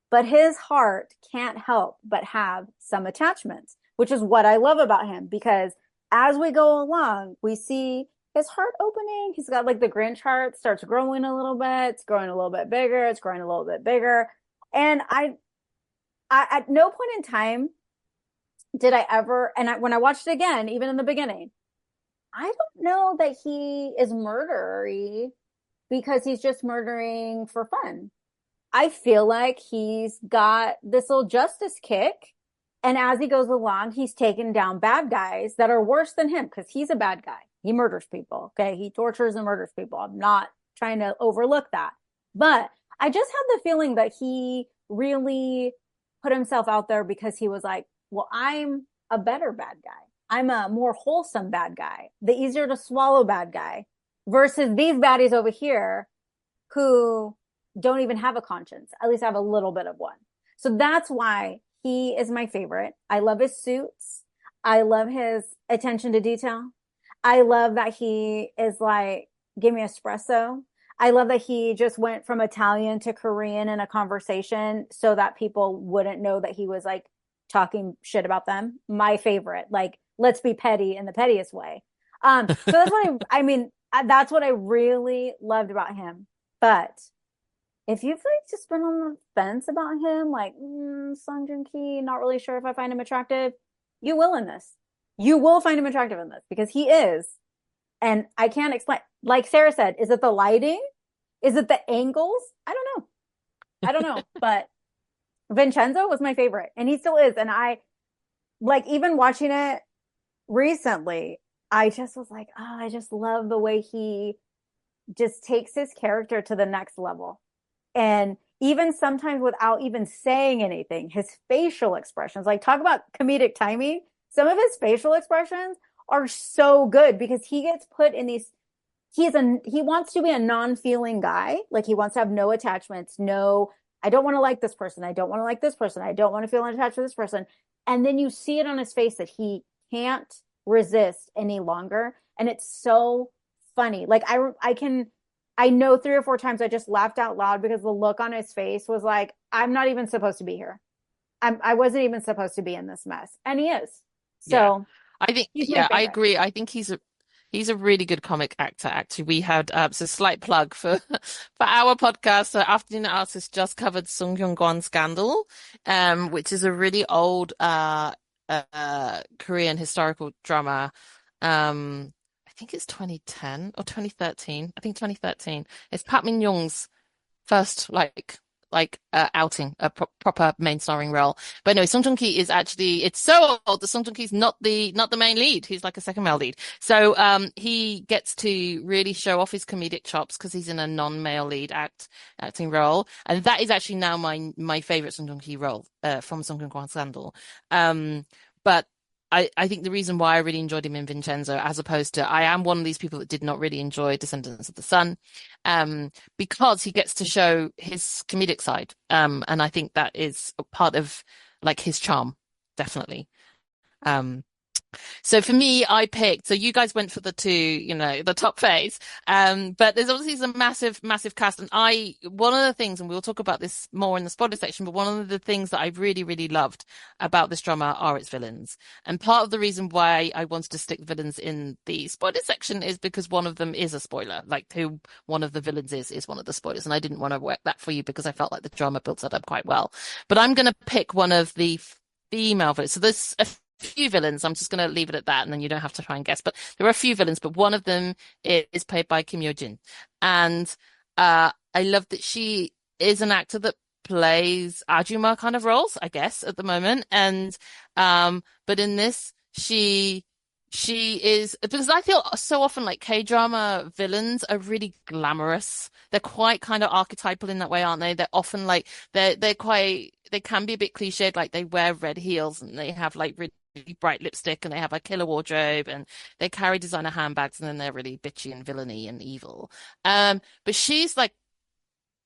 D: but his heart can't help but have some attachments, which is what I love about him, because as we go along, we see his heart opening. He's got like the Grinch heart starts growing a little bit. It's growing a little bit bigger. It's growing a little bit bigger. And I at no point in time did I ever, when I watched it again, even in the beginning, I don't know that he is murdery because he's just murdering for fun. I feel like he's got this little justice kick. And as he goes along, he's taking down bad guys that are worse than him because he's a bad guy. He murders people. Okay. He tortures and murders people. I'm not trying to overlook that. But I just had the feeling that he really put himself out there because he was like, well, I'm a better bad guy. I'm a more wholesome bad guy, the easier to swallow bad guy, versus these baddies over here who don't even have a conscience, at least have a little bit of one. So that's why he is my favorite. I love his suits. I love his attention to detail. I love that he is like, give me espresso. I love that he just went from Italian to Korean in a conversation so that people wouldn't know that he was like talking shit about them. My favorite, like, let's be petty in the pettiest way. So that's what I mean, that's what I really loved about him. But if you've like just been on the fence about him, like Sung Joong Ki, not really sure if I find him attractive, you will in this. You will find him attractive in this because he is. And I can't explain. Like Sarah said, is it the lighting? Is it the angles? I don't know. I don't know. But Vincenzo was my favorite, and he still is. And I like even watching it recently, I just was like, oh, I just love the way he just takes his character to the next level. And even sometimes without even saying anything, his facial expressions, like talk about comedic timing. Some of his facial expressions are so good because he gets put in these, he wants to be a non-feeling guy. Like he wants to have no attachments, I don't want to like this person. I don't want to like this person. I don't want to feel attached to this person. And then you see it on his face that he can't resist any longer. And it's so funny. Like I know 3 or 4 times I just laughed out loud because the look on his face was like, I'm not even supposed to be here. I wasn't even supposed to be in this mess. And he is. So
B: yeah. I think, I agree. I think he's a really good comic actor. Actually, we had so slight plug for our podcast. So Afternoona Asks has just covered Sung Kyung-kwan's Scandal, which is a really old Korean historical drama. I think it's 2010 or 2013. I think 2013. It's Park Min-young's first outing, a proper main starring role. But no, Song Joong-ki is actually, it's so old that Song Joong-ki's not the main lead. He's like a second male lead. So he gets to really show off his comedic chops because he's in a non-male lead acting role. And that is actually now my favorite Song Joong-ki role from Song Kyung-kwan's Scandal. But I think the reason why I really enjoyed him in Vincenzo, as opposed to, I am one of these people that did not really enjoy Descendants of the Sun, because he gets to show his comedic side. And I think that is a part of like his charm, definitely. So for me, I picked, so you guys went for the two, the top phase. But there's obviously some massive cast. And one of the things, and we'll talk about this more in the spoiler section, but one of the things that I really, really loved about this drama are its villains. And part of the reason why I wanted to stick villains in the spoiler section is because one of them is a spoiler, like who one of the villains is one of the spoilers. And I didn't want to work that for you because I felt like the drama builds that up quite well. But I'm going to pick one of the female villains. So there's a few villains. I'm just going to leave it at that, and then you don't have to try and guess. But there are a few villains, but one of them is played by Kim Yo-jin, and I love that she is an actor that plays Ajuma kind of roles, I guess, at the moment. And but in this, she is, because I feel so often like K-drama villains are really glamorous. They're quite kind of archetypal in that way, aren't they? They're often like they can be a bit cliched, like they wear red heels and they have like really bright lipstick and they have a killer wardrobe and they carry designer handbags and then they're really bitchy and villainy and evil. But she's like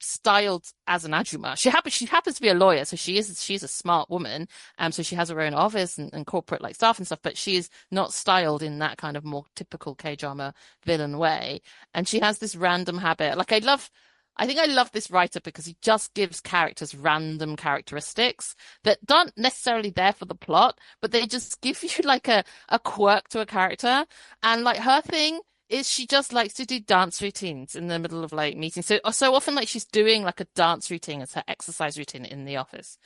B: styled as an Ajuma. She happens to be a lawyer, so she's a smart woman. So she has her own office and corporate like staff and stuff, but she is not styled in that kind of more typical K-drama villain way. And she has this random habit. Like I think I love this writer because he just gives characters random characteristics that aren't necessarily there for the plot, but they just give you like a quirk to a character. And like her thing is she just likes to do dance routines in the middle of like meetings. So often like she's doing like a dance routine as her exercise routine in the office.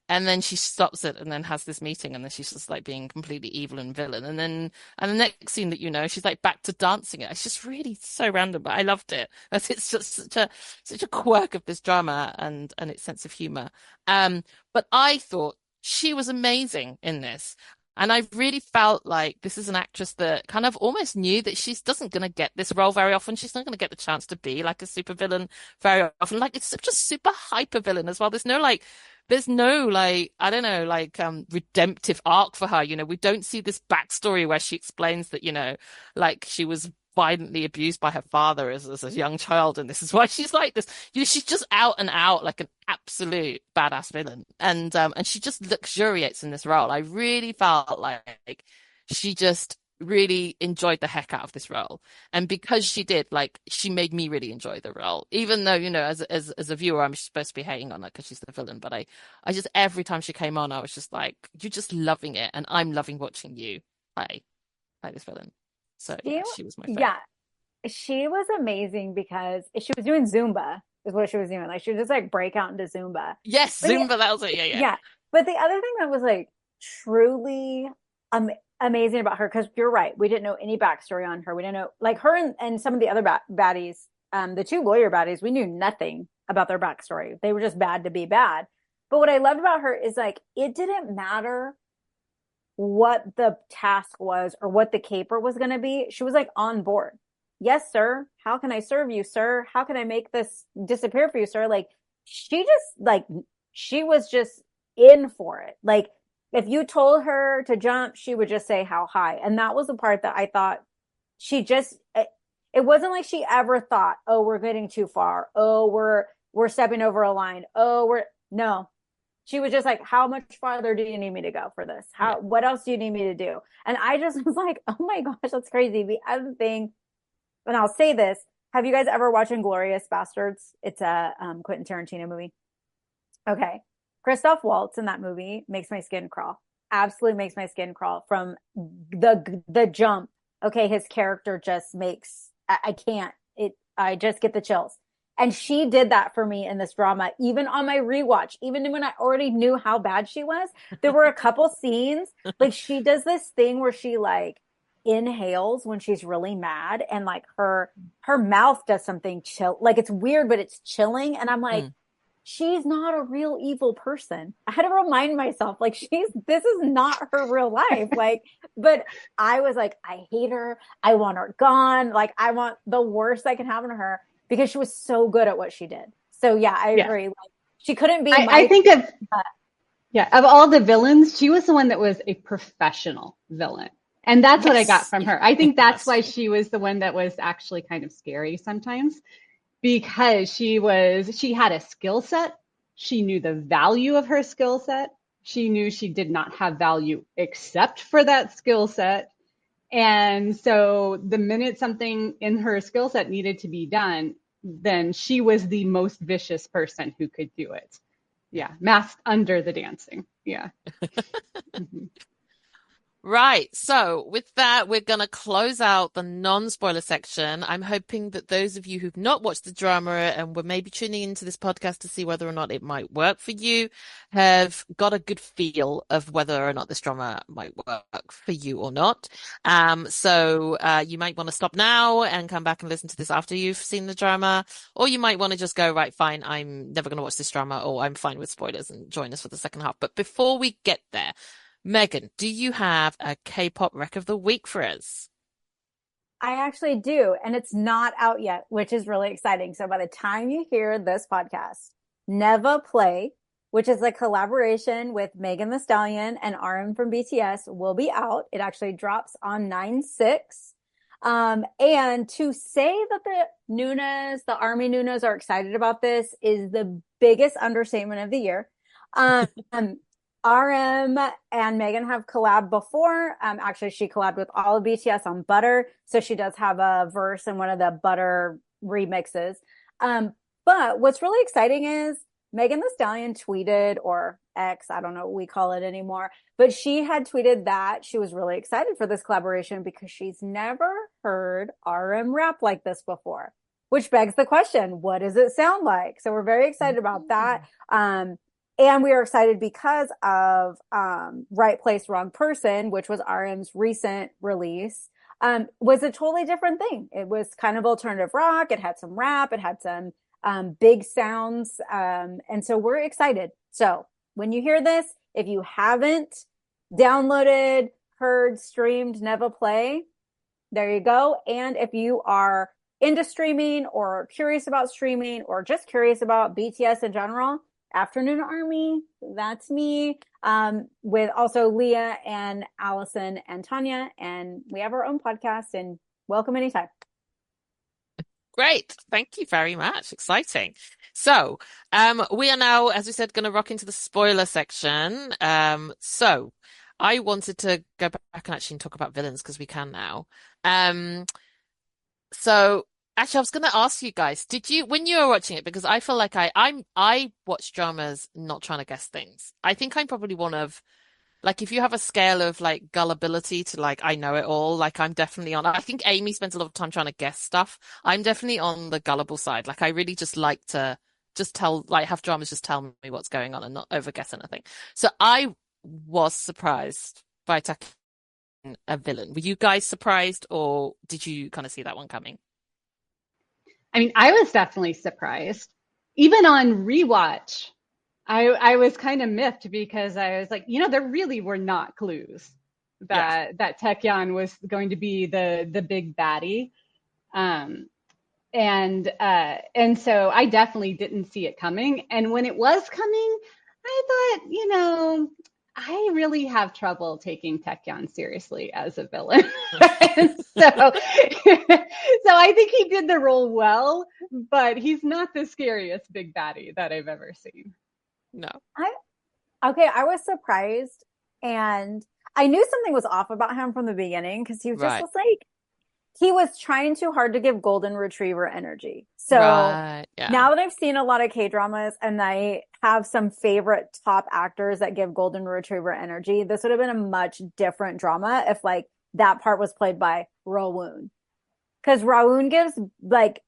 B: And then she stops it and then has this meeting and then she's just like being completely evil and villain. And the next scene that she's like back to dancing it. It's just really so random, but I loved it. It's just such a quirk of this drama and its sense of humor. But I thought she was amazing in this. And I really felt like this is an actress that kind of almost knew that she doesn't going to get this role very often. She's not going to get the chance to be like a super villain very often. Like it's such a super hyper villain as well. There's no I don't know, like redemptive arc for her. We don't see this backstory where she explains that, like she was violently abused by her father as a young child, and this is why she's like this. She's just out and out like an absolute badass villain, and she just luxuriates in this role. I really felt like she just really enjoyed the heck out of this role. And because she did, like, she made me really enjoy the role, even though, as a viewer, I'm supposed to be hating on her because she's the villain. But I just, every time she came on, I was just like, you're just loving it. And I'm loving watching you play this villain. So yeah, she was my favorite.
D: Yeah, she was amazing because she was doing Zumba is what she was doing. Like she would just like break out into Zumba.
B: Yes,
D: But
B: Zumba, that was it. Yeah.
D: yeah. But the other thing that was like truly amazing about her, because you're right, we didn't know any backstory on her. We didn't know like her and some of the other baddies, the two lawyer baddies, we knew nothing about their backstory. They were just bad to be bad. But what I loved about her is like it didn't matter what the task was or what the caper was going to be. She was like on board. Yes, sir. How can I serve you, sir? How can I make this disappear for you, sir? Like she was just in for it. Like if you told her to jump, she would just say how high. And that was the part that I thought it wasn't like she ever thought, oh, we're getting too far. Oh, we're stepping over a line. Oh, no. She was just like, how much farther do you need me to go for this? What else do you need me to do? And I just was like, oh my gosh, that's crazy. The other thing, and I'll say this, have you guys ever watched Inglourious Bastards? It's a Quentin Tarantino movie. Okay. Christoph Waltz in that movie makes my skin crawl. Absolutely makes my skin crawl from the jump. Okay. His character just makes, I can't, I just get the chills. And she did that for me in this drama, even on my rewatch, even when I already knew how bad she was. There were a couple scenes, like she does this thing where she like inhales when she's really mad, and like her mouth does something chill, like it's weird, but it's chilling. And I'm like, she's not a real evil person. I had to remind myself, like this is not her real life. Like, but I was like, I hate her. I want her gone. Like I want the worst that can happen to her, because she was so good at what she did. So yeah, I agree. Like she couldn't be.
C: I think of all the villains, she was the one that was a professional villain. And that's what I got from her. I think that's why she was the one that was actually kind of scary sometimes, because she had a skill set. She knew the value of her skill set. She knew she did not have value except for that skill set. And so the minute something in her skill set needed to be done, then she was the most vicious person who could do it. Yeah. Masked under the dancing. Yeah. Mm-hmm.
B: Right. So with that, we're going to close out the non-spoiler section. I'm hoping that those of you who've not watched the drama and were maybe tuning into this podcast to see whether or not it might work for you have got a good feel of whether or not this drama might work for you or not. So you might want to stop now and come back and listen to this after you've seen the drama, or you might want to just go, right, fine, I'm never going to watch this drama, or I'm fine with spoilers, and join us for the second half. But before we get there, Megan, do you have a K-pop rec of the week for us?
D: I actually do, and it's not out yet, which is really exciting. So by the time you hear this podcast, Never Play, which is a collaboration with Megan Thee Stallion and RM from BTS, will be out. It actually drops on 9/6. And to say that the Army Noonas are excited about this is the biggest understatement of the year. RM and Megan have collabed before. Actually, she collabed with all of BTS on Butter. So she does have a verse in one of the Butter remixes. But what's really exciting is Megan Thee Stallion tweeted, or X, I don't know what we call it anymore, but she had tweeted that she was really excited for this collaboration because she's never heard RM rap like this before, which begs the question, what does it sound like? So we're very excited about that. And we are excited because of Right Place, Wrong Person, which was RM's recent release, was a totally different thing. It was kind of alternative rock. It had some rap. It had some big sounds. And so we're excited. So when you hear this, if you haven't downloaded, heard, streamed Never Play, there you go. And if you are into streaming or curious about streaming or just curious about BTS in general, Afternoona Army, that's me, with also Leah and Allison and Tanya, and we have our own podcast, and welcome anytime.
B: Great. Thank you very much. Exciting. So, we are now, as we said, going to rock into the spoiler section. So I wanted to go back and actually talk about villains because we can now. Um, so actually, I was going to ask you guys, did you, when you were watching it, because I feel like I watch dramas not trying to guess things. I think I'm probably one of, like, if you have a scale of like gullibility to like, I know it all, like I'm definitely on, I think Amy spends a lot of time trying to guess stuff. I'm definitely on the gullible side. Like I really just like to just tell, like have dramas just tell me what's going on and not overguess anything. So I was surprised by attacking a villain. Were you guys surprised or did you kind of see that one coming?
C: I mean, I was definitely surprised. Even on rewatch, I was kind of miffed because I was like, there really were not clues
B: Yes.
C: that Taekyon was going to be the big baddie. Um, and so I definitely didn't see it coming. And when it was coming, I thought, I really have trouble taking Taekyon seriously as a villain. And so I think he did the role well, but he's not the scariest big baddie that I've ever seen.
B: No.
D: I was surprised, and I knew something was off about him from the beginning because he was just
B: Right.
D: like he was trying too hard to give golden retriever energy. So
B: Right. Yeah.
D: now that I've seen a lot of K-dramas and I have some favorite top actors that give golden retriever energy, this would have been a much different drama if like that part was played by Rawoon. Because Rawoon gives like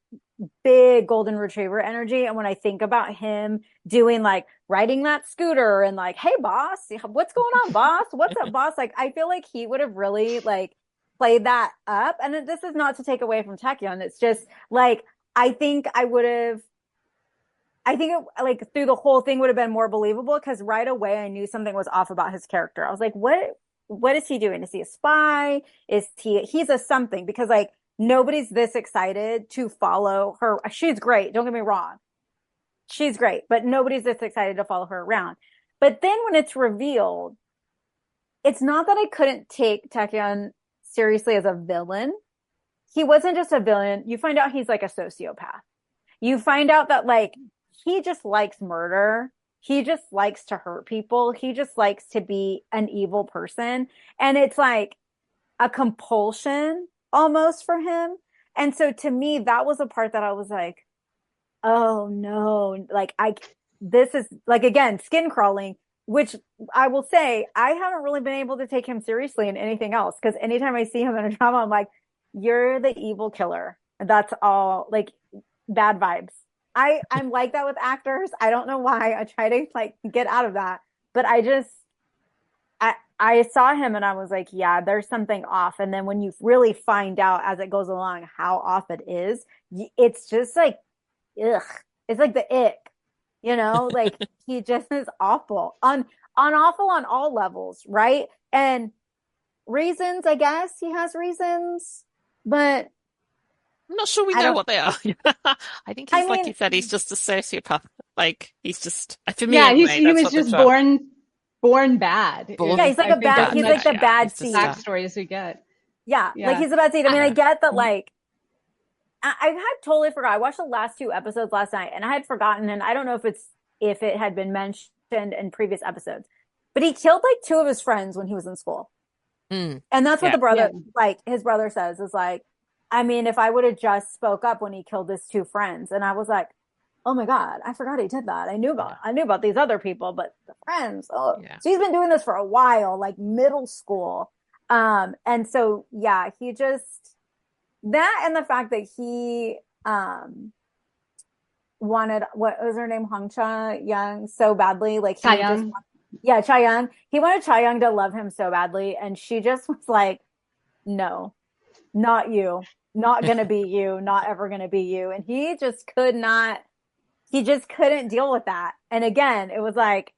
D: big golden retriever energy. And when I think about him doing like riding that scooter and like, hey boss, what's going on, boss? What's up, boss? Like I feel like he would have really like played that up. And this is not to take away from Taekyon. It's just like I think like through the whole thing would have been more believable because right away I knew something was off about his character. I was like, what is he doing? Is he a spy? He's a something because like nobody's this excited to follow her. She's great. Don't get me wrong. She's great, but nobody's this excited to follow her around. But then when it's revealed, it's not that I couldn't take Taekyon seriously as a villain. He wasn't just a villain. You find out he's like a sociopath. You find out that like he just likes murder. He just likes to hurt people. He just likes to be an evil person. And it's like a compulsion almost for him. And so to me, that was a part that I was like, oh no, like this is like, again, skin crawling, which I will say, I haven't really been able to take him seriously in anything else. Cause anytime I see him in a drama, I'm like, you're the evil killer. That's all like bad vibes. I'm like that with actors. I don't know why. I try to like get out of that, but I saw him and I was like, yeah, there's something off. And then when you really find out as it goes along how off it is, it's just like, ugh. It's like the ick, like he just is awful on awful on all levels, right? And reasons, I guess he has reasons, but
B: I'm not sure we know what they are. I think he's like you said, he's just a sociopath. Like he's just for me.
C: Yeah,
B: anyway,
C: he was just born bad.
D: Yeah, he's like a bad. He's like the bad seed.
C: Backstories we get.
D: Yeah, like he's a bad seed. I mean, I get that. Like, I had totally forgot. I watched the last 2 episodes last night, and I had forgotten. And I don't know if it had been mentioned in previous episodes, but he killed like 2 of his friends when he was in school, and that's what the brother, like his brother, says is like, I mean, if I would have just spoke up when he killed his 2 friends, and I was like, oh my God, I forgot he did that. I knew about these other people, but the friends. So he's been doing this for a while, like middle school. And so, yeah, he just, that and the fact that he, wanted, what was her name? Hong Cha Young so badly. Like he just, Cha Young. He wanted Cha Young to love him so badly. And she just was like, no, not you, not going to be you, not ever going to be you. And he just couldn't deal with that. And again, it was like,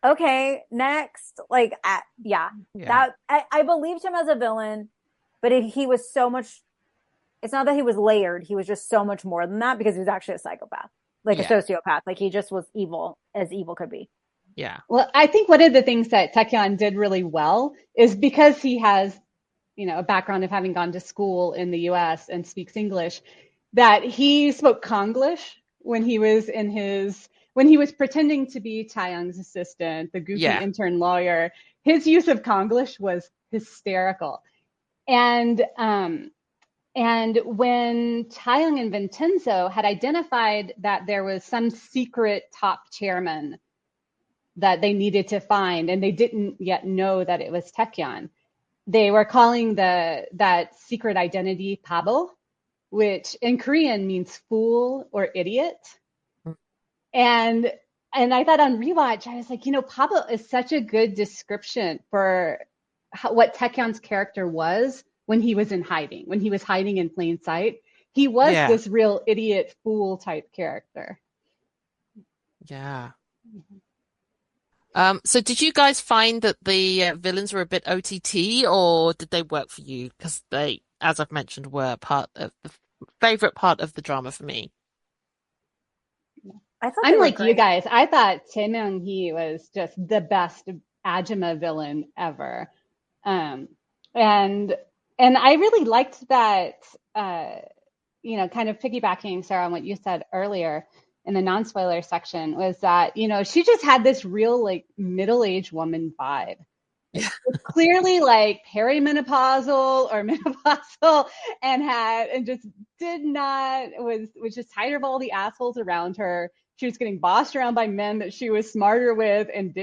D: okay, next, like, that I believed him as a villain, but he was so much, it's not that he was layered. He was just so much more than that because he was actually a psychopath, like a sociopath. Like he just was evil as evil could be.
B: Yeah.
C: Well, I think one of the things that Taekyon did really well is because he has, a background of having gone to school in the US and speaks English, that he spoke Konglish when he was when he was pretending to be Taeyang's assistant, the goofy intern lawyer, his use of Konglish was hysterical. And when Taeyang and Vincenzo had identified that there was some secret top chairman that they needed to find, and they didn't yet know that it was Taekyeon, they were calling that secret identity Pabo, which in Korean means fool or idiot. And I thought on rewatch, I was like, Pabo is such a good description for what Taekyeon's character was when he was in hiding, when he was hiding in plain sight. He was this real idiot fool type character.
B: Yeah. So did you guys find that the villains were a bit OTT, or did they work for you? Because they, as I've mentioned, were part of the favorite part of the drama for me.
C: I'm like you guys. I thought Tae Myung-hee was just the best Ajima villain ever. And I really liked that, kind of piggybacking, Sarah, on what you said earlier in the non-spoiler section, was that, she just had this real like middle-aged woman vibe. It's clearly like perimenopausal or menopausal, and just was just tired of all the assholes around her. She was getting bossed around by men that she was smarter with and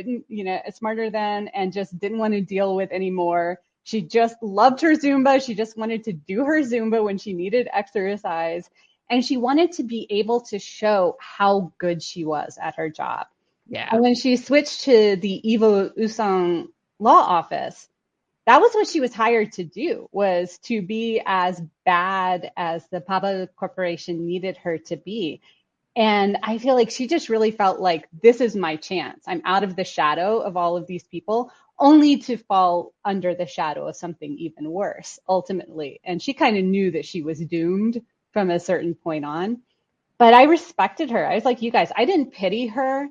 C: smarter than, and just didn't want to deal with anymore. She just loved her Zumba. She just wanted to do her Zumba when she needed exercise. And she wanted to be able to show how good she was at her job.
B: Yeah.
C: And when she switched to the Evo Usang law office, that was what she was hired to do, was to be as bad as the Papa Corporation needed her to be. And I feel like she just really felt like, this is my chance. I'm out of the shadow of all of these people, only to fall under the shadow of something even worse, ultimately. And she kind of knew that she was doomed from a certain point on. But I respected her. I was like, you guys, I didn't pity her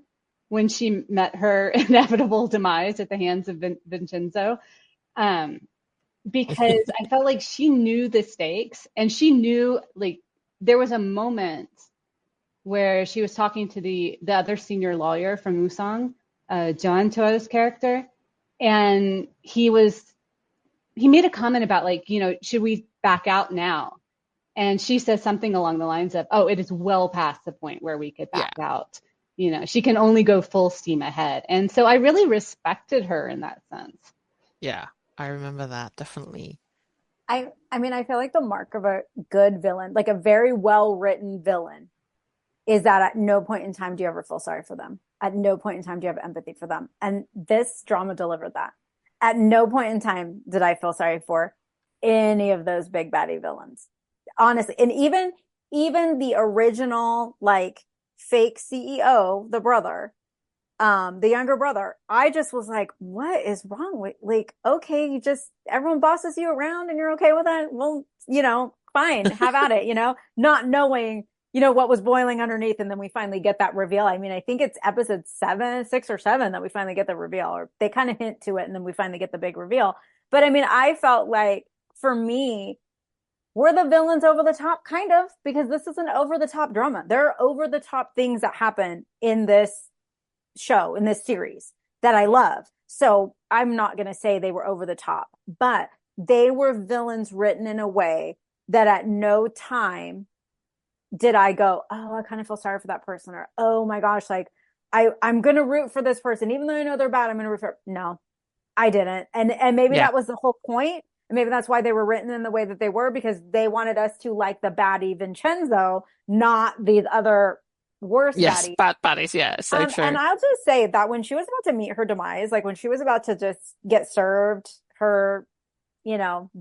C: when she met her inevitable demise at the hands of Vincenzo, because I felt like she knew the stakes, and she knew, like, there was a moment where she was talking to the other senior lawyer from Usang, John Toa's character, and he made a comment about, like, should we back out now? And she says something along the lines of, oh, it is well past the point where we could back out. She can only go full steam ahead. And so I really respected her in that sense.
B: Yeah, I remember that, definitely.
D: I mean, I feel like the mark of a good villain, like a very well-written villain, is that at no point in time do you ever feel sorry for them. At no point in time do you have empathy for them. And this drama delivered that. At no point in time did I feel sorry for any of those big baddie villains. Honestly. And even the original, like, fake CEO, the brother, the younger brother, I just was like, what is wrong with, like, okay, everyone bosses you around and you're okay with that? Well, fine, have at it, not knowing, what was boiling underneath. And then we finally get that reveal. I mean, I think it's episode 6 or 7 that we finally get the reveal, or they kind of hint to it and then we finally get the big reveal. But I mean, I felt like, for me, we're the villains over the top, kind of, because this is an over the top drama. There are over the top things that happen in this show, in this series, that I love. So I'm not going to say they were over the top, but they were villains written in a way that at no time did I go, oh, I kind of feel sorry for that person, or, oh my gosh, like, I'm going to root for this person. Even though I know they're bad, I'm going to root for, no, I didn't. And maybe that was the whole point. Maybe that's why they were written in the way that they were, because they wanted us to like the baddie Vincenzo, not these other worse baddies.
B: Bad baddies, yeah, so true.
D: And I'll just say that when she was about to meet her demise, like when she was about to just get served her,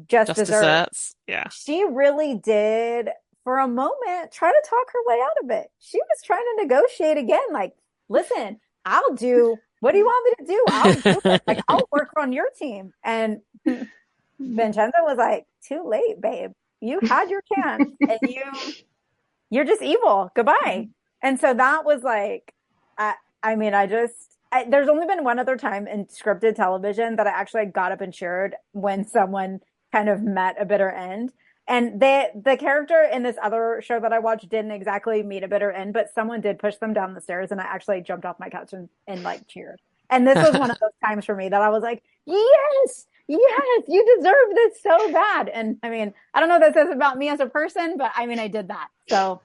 D: just desserts, she really did, for a moment, try to talk her way out of it. She was trying to negotiate again, like, listen, I'll do, what do you want me to do? I'll do it. Like, I'll work on your team. And Vincenzo was like, too late, babe. You had your chance and you're just evil. Goodbye. And so that was like, there's only been one other time in scripted television that I actually got up and cheered when someone kind of met a bitter end. And the character in this other show that I watched didn't exactly meet a bitter end, but someone did push them down the stairs, and I actually jumped off my couch and like cheered. And this was one of those times for me that I was like, yes, yes, you deserve this so bad. And I mean, I don't know what that says about me as a person, but I mean, I did that. So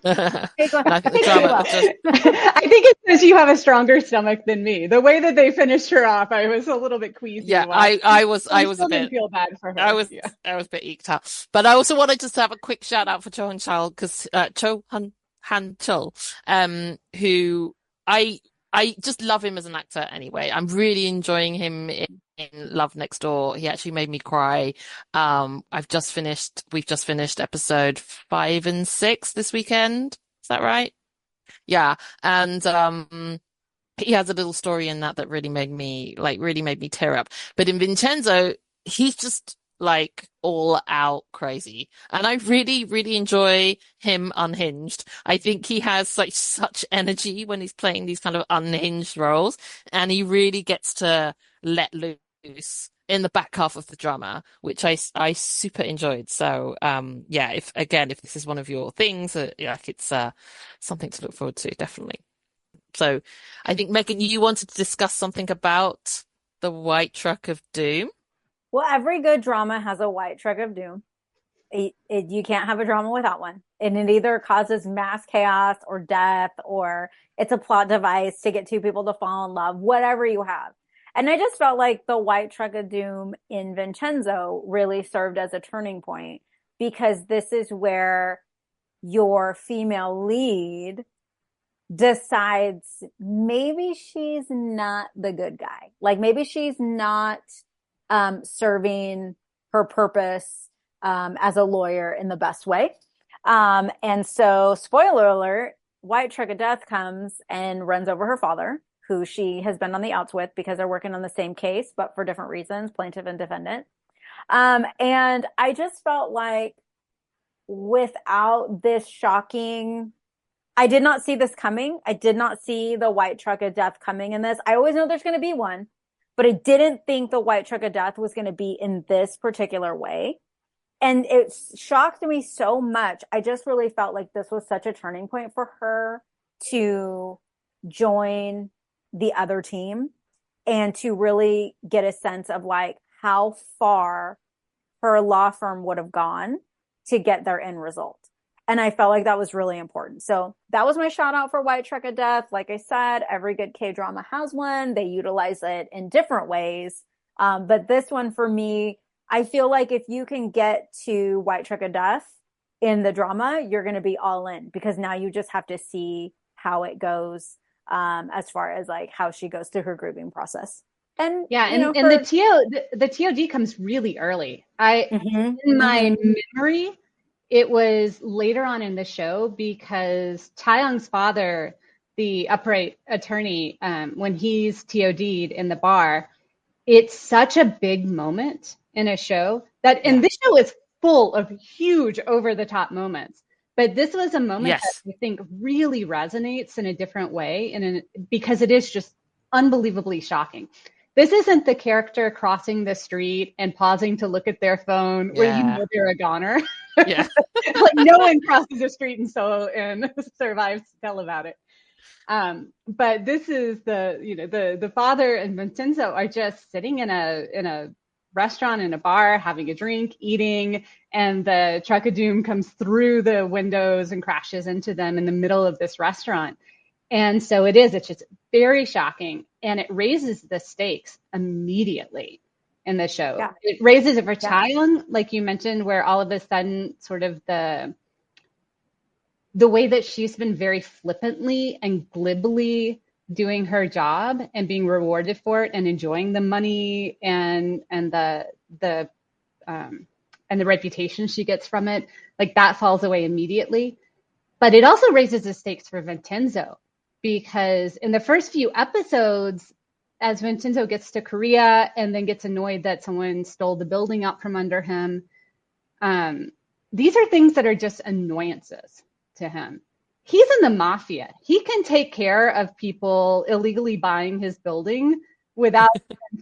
B: I think the drama just
C: I think it says you have a stronger stomach than me. The way that they finished her off, I was a little bit queasy.
B: yeah, I was a bit
C: didn't feel bad for her.
B: I was a bit eked out. But I also wanted just to have a quick shout out for Cho Han Chul because Cho Han Chul, who I just love him as an actor anyway. I'm really enjoying him in Love Next Door. He actually made me cry. We've just finished episode 5 and 6 this weekend. Is that right? Yeah. And he has a little story in that really made me tear up. But in Vincenzo, he's just like all out crazy. And I really, really enjoy him unhinged. I think he has like such energy when he's playing these kind of unhinged roles, and he really gets to let loose in the back half of the drama, which I super enjoyed. So yeah, if this is one of your things, like it's something to look forward to, definitely. So I think, Megan, you wanted to discuss something about the White Truck of Doom.
D: Well, every good drama has a white truck of doom. You can't have a drama without one. And it either causes mass chaos or death, or it's a plot device to get two people to fall in love, whatever you have. And I just felt like the white truck of doom in Vincenzo really served as a turning point, because this is where your female lead decides maybe she's not the good guy. Like maybe she's not serving her purpose as a lawyer in the best way. And so, spoiler alert, White Truck of Death comes and runs over her father, who she has been on the outs with because they're working on the same case, but for different reasons, plaintiff and defendant. And I just felt like without this shocking, I did not see this coming. I did not see the White Truck of Death coming in this. I always know there's going to be one, but I didn't think the White Truck of Death was going to be in this particular way. And it shocked me so much. I just really felt like this was such a turning point for her to join the other team and to really get a sense of like how far her law firm would have gone to get their end result. And I felt like that was really important. So that was my shout out for White Truck of Death. Like I said, every good K-drama has one. They utilize it in different ways. But this one for me, I feel like if you can get to White Truck of Death in the drama, you're going to be all in, because now you just have to see how it goes as far as like how she goes through her grouping process. And
C: yeah, and the TOD comes really early. In my memory, it was later on in the show, because Taeyong's father, the upright attorney, when he's TOD'd in the bar, it's such a big moment in a show that, and this show is full of huge over-the-top moments. But this was a moment that I think really resonates in a different way, because it is just unbelievably shocking. This isn't the character crossing the street and pausing to look at their phone where you know they're a goner.
B: Yeah.
C: Like no one crosses the street and survives to tell about it. But this is the father and Vincenzo are just sitting in a restaurant, in a bar, having a drink, eating, and the truck of doom comes through the windows and crashes into them in the middle of this restaurant. And so it's just very shocking, and it raises the stakes immediately in the show. Yeah. It raises it for Taeyong, like you mentioned, where all of a sudden sort of the way that she's been very flippantly and glibly doing her job and being rewarded for it and enjoying the money and the reputation she gets from it, like that falls away immediately. But it also raises the stakes for Vincenzo, because in the first few episodes, as Vincenzo gets to Korea and then gets annoyed that someone stole the building out from under him, these are things that are just annoyances to him. He's in the mafia. He can take care of people illegally buying his building without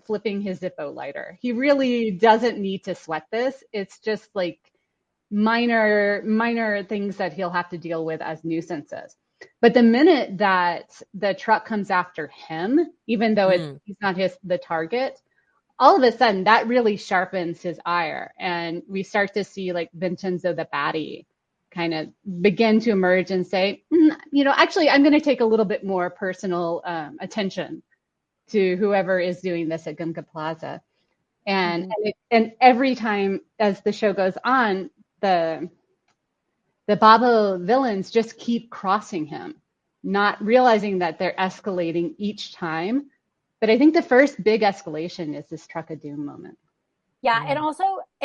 C: flipping his Zippo lighter. He really doesn't need to sweat this. It's just like minor things that he'll have to deal with as nuisances. But the minute that the truck comes after him, even though he's not the target, all of a sudden that really sharpens his ire. And we start to see like Vincenzo the baddie kind of begin to emerge and say, actually, I'm going to take a little bit more personal attention to whoever is doing this at Gunga Plaza. And every time as the show goes on, the Babo villains just keep crossing him, not realizing that they're escalating each time. But I think the first big escalation is this Truck of Doom moment.
D: Yeah, it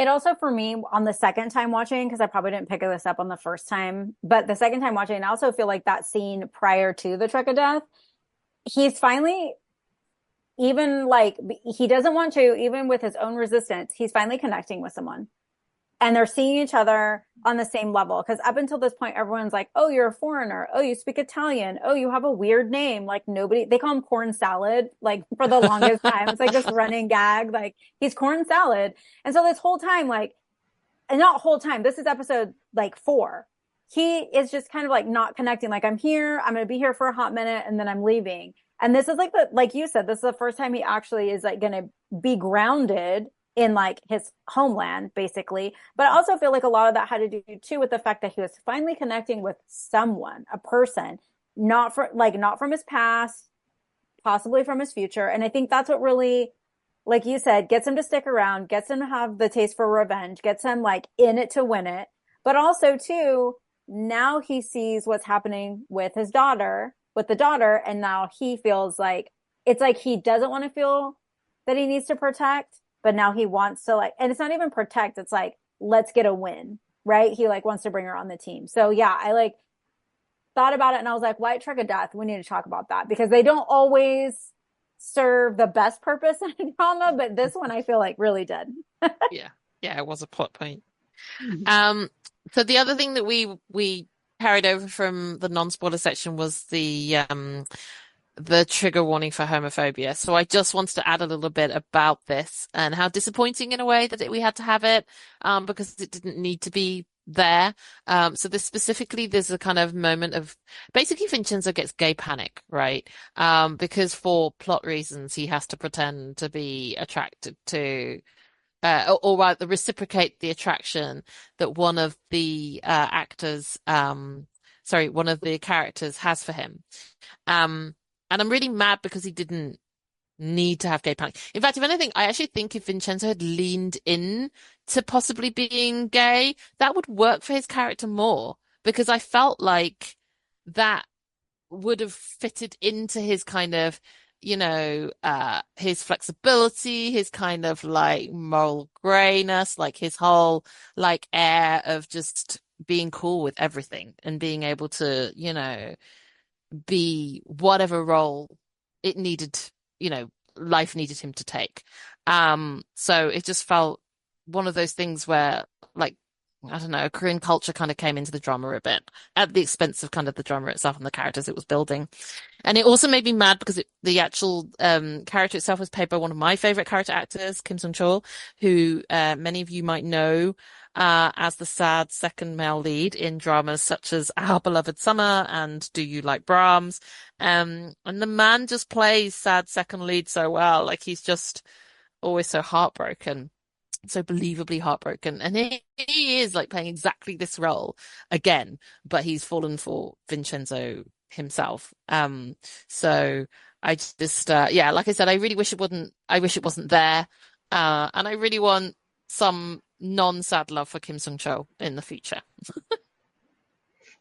D: also for me on the second time watching, because I probably didn't pick this up on the first time, but the second time watching, I also feel like that scene prior to the Truck of Death, he's finally, even like, he doesn't want to, even with his own resistance, he's finally connecting with someone. And they're seeing each other on the same level. Because up until this point, everyone's like, oh, you're a foreigner. Oh, you speak Italian. Oh, you have a weird name. Like they call him corn salad, like for the longest time. It's like this running gag, like he's corn salad. And so this whole time, like, and not whole time, this is episode like 4. He is just kind of like not connecting. Like, I'm here, I'm going to be here for a hot minute and then I'm leaving. And this is like you said, this is the first time he actually is like going to be grounded in like his homeland, basically. But I also feel like a lot of that had to do too with the fact that he was finally connecting with someone, a person, not from his past, possibly from his future. And I think that's what really, like you said, gets him to stick around, gets him to have the taste for revenge, gets him like in it to win it. But also too, now he sees what's happening with the daughter, and now he feels like, it's like he doesn't want to feel that he needs to protect, but now he wants to like, and it's not even protect, it's like, let's get a win, right? He like wants to bring her on the team. So yeah, I like thought about it and I was like, White Truck of Death, we need to talk about that, because they don't always serve the best purpose in a drama, but this one I feel like really did.
B: Yeah, it was a plot point. So the other thing that we carried over from the non-spoiler section was the trigger warning for homophobia. So I just wanted to add a little bit about this and how disappointing in a way that we had to have it, because it didn't need to be there. So this specifically, there's a kind of moment of basically Vincenzo gets gay panic, right? Because for plot reasons, he has to pretend to be attracted to or rather reciprocate the attraction that one of the one of the characters has for him. And I'm really mad because he didn't need to have gay panic. In fact, if anything, I actually think if Vincenzo had leaned in to possibly being gay, that would work for his character more, because I felt like that would have fitted into his kind of, his flexibility, his kind of like moral grayness, like his whole like air of just being cool with everything and being able to, be whatever role it needed, life needed him to take. So it just felt one of those things where, like, I don't know, Korean culture kind of came into the drama a bit at the expense of kind of the drama itself and the characters it was building. And it also made me mad because the actual character itself was played by one of my favorite character actors, Kim Sung-chul, who many of you might know as the sad second male lead in dramas such as Our Beloved Summer and Do You Like Brahms? And the man just plays sad second lead so well. Like, he's just always so heartbroken, so believably heartbroken. And he is like playing exactly this role again, but he's fallen for Vincenzo himself. So I just, like I said, I wish it wasn't there. And I really want some non-sad love for Kim Sung-chul in the future.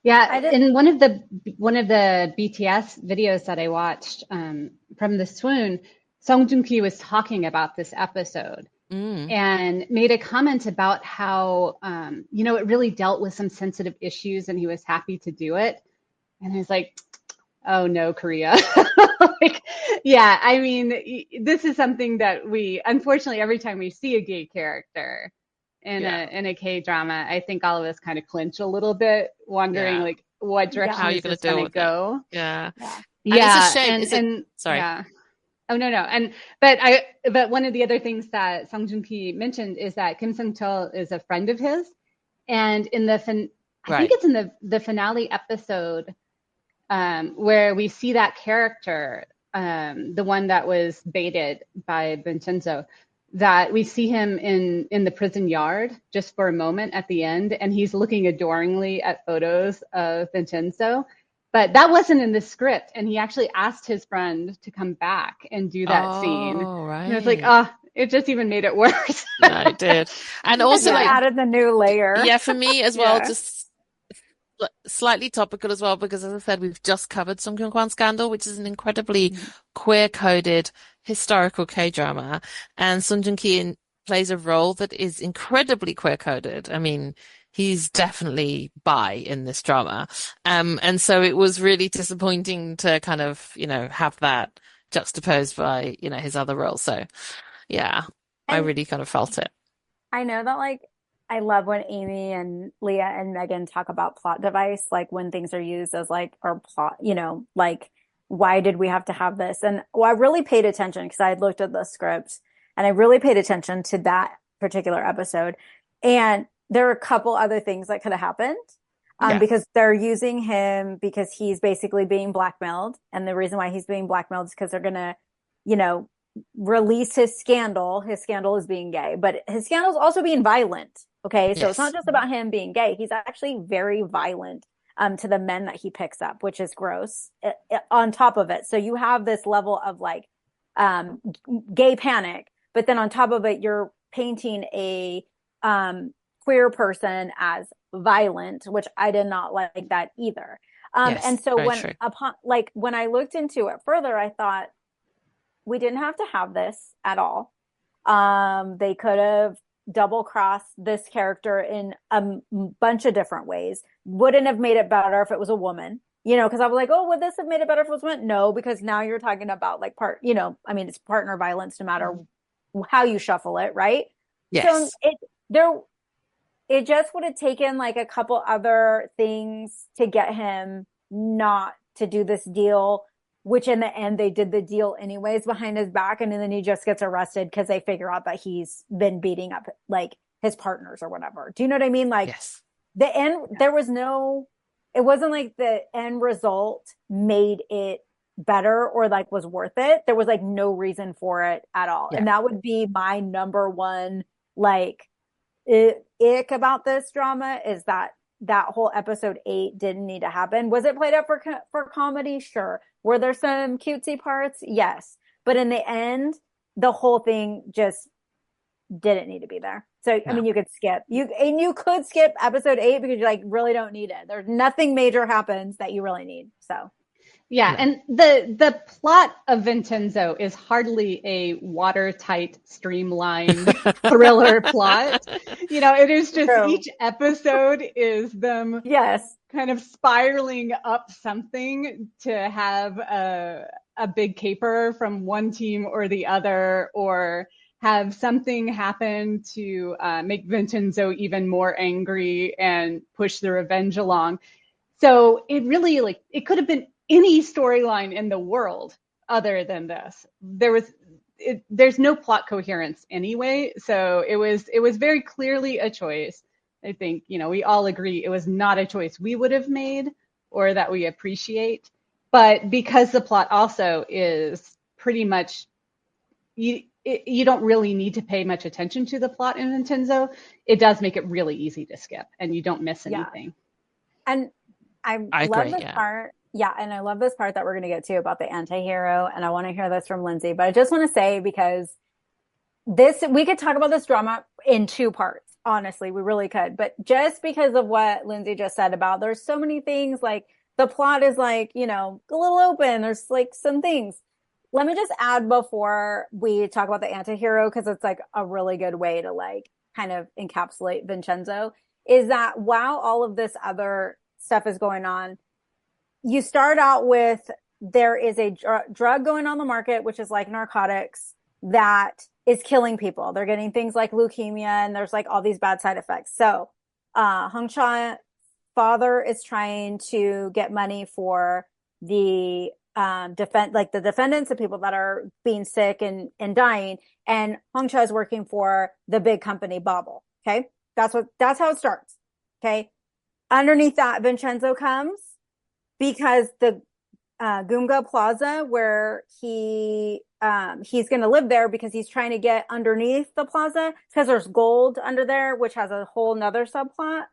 C: Yeah, in one of the BTS videos that I watched from the Swoon, Song Joong-ki was talking about this episode and made a comment about how it really dealt with some sensitive issues and he was happy to do it. And I was like, oh no, Korea. I mean, this is something that we, unfortunately, every time we see a gay character in a K drama, I think all of us kind of clinch a little bit, wondering like what direction is this going to go.
B: Yeah.
C: It's
B: a shame. Sorry.
C: Yeah. Oh no. But one of the other things that Song Joong-ki mentioned is that Kim Sung-chul is a friend of his, And in the I think it's in the finale episode where we see that character, the one that was baited by Vincenzo, that we see him in the prison yard just for a moment at the end, and he's looking adoringly at photos of Vincenzo. But that wasn't in the script, and he actually asked his friend to come back and do that scene.
B: Right.
C: And I was like, it just even made it worse.
B: Yeah, it did. And also
D: like added the new layer.
B: Yeah, for me as well, just slightly topical as well, because as I said, we've just covered Sung Kyung Kwan Scandal, which is an incredibly queer-coded historical K-drama, and Sung Joong Ki plays a role that is incredibly queer-coded. I mean, he's definitely bi in this drama, and so it was really disappointing to kind of, have that juxtaposed by, his other role. So, yeah, I really kind of felt it.
D: I know that, I love when Amy and Leah and Megan talk about plot device, when things are used as or plot, why did we have to have this? And I really paid attention because I had looked at the script and I really paid attention to that particular episode. And there are a couple other things that could have happened because they're using him because he's basically being blackmailed. And the reason why he's being blackmailed is because they're going to, release his scandal. His scandal is being gay, but his scandal is also being violent. Okay. So it's not just about him being gay. He's actually very violent to the men that he picks up, which is gross on top of it. So you have this level of gay panic, but then on top of it, you're painting a queer person as violent, which I did not like that either. And so when I looked into it further, I thought we didn't have to have this at all. They could have double crossed this character in a bunch of different ways. Wouldn't have made it better if it was a woman, because I was like, oh, would this have made it better if it was a woman? No, because now you're talking about it's partner violence no matter how you shuffle it, right?
B: Yes.
D: So it just would have taken a couple other things to get him not to do this deal, which in the end they did the deal anyways behind his back, and then he just gets arrested because they figure out that he's been beating up his partners or whatever. Do you know what I mean? The end, there was it wasn't the end result made it better or was worth it. There was no reason for it at all. And that would be my number one ick about this drama, is that whole episode 8 didn't need to happen. Was it played up for comedy? Sure. Were there some cutesy parts? Yes. But in the end, the whole thing just didn't need to be there. So, I mean, you could skip. You could skip episode 8 because you really don't need it. There's nothing major happens that you really need. So.
C: Yeah, and the plot of Vincenzo is hardly a watertight, streamlined thriller plot. It is just each episode is them kind of spiraling up something to have a big caper from one team or the other, or have something happen to make Vincenzo even more angry and push the revenge along. So it really it could have been any storyline in the world other than this. There's no plot coherence anyway, so it was very clearly a choice. I think we all agree it was not a choice we would have made or that we appreciate, but because the plot also is pretty much you don't really need to pay much attention to the plot in Vincenzo. It does make it really easy to skip, and you don't miss anything.
D: And I love this part. Yeah, and I love this part that we're going to get to about the anti-hero, and I want to hear this from Lindsay. But I just want to say, because we could talk about this drama in 2 parts. Honestly, we really could. But just because of what Lindsay just said about, there's so many things, the plot is a little open. There's some things. Let me just add before we talk about the anti-hero, because it's a really good way to kind of encapsulate Vincenzo, is that while all of this other stuff is going on, you start out with, there is a drug going on the market, which is narcotics, that is killing people. They're getting things like leukemia, and there's all these bad side effects. So, Hong Cha father is trying to get money for the the defendants, the people that are being sick and dying. And Hong Cha is working for the big company Bobble. Okay. That's how it starts. Okay. Underneath that, Vincenzo comes because the Gunga Plaza, where he's going to live there because he's trying to get underneath the plaza because there's gold under there, which has a whole nother subplot.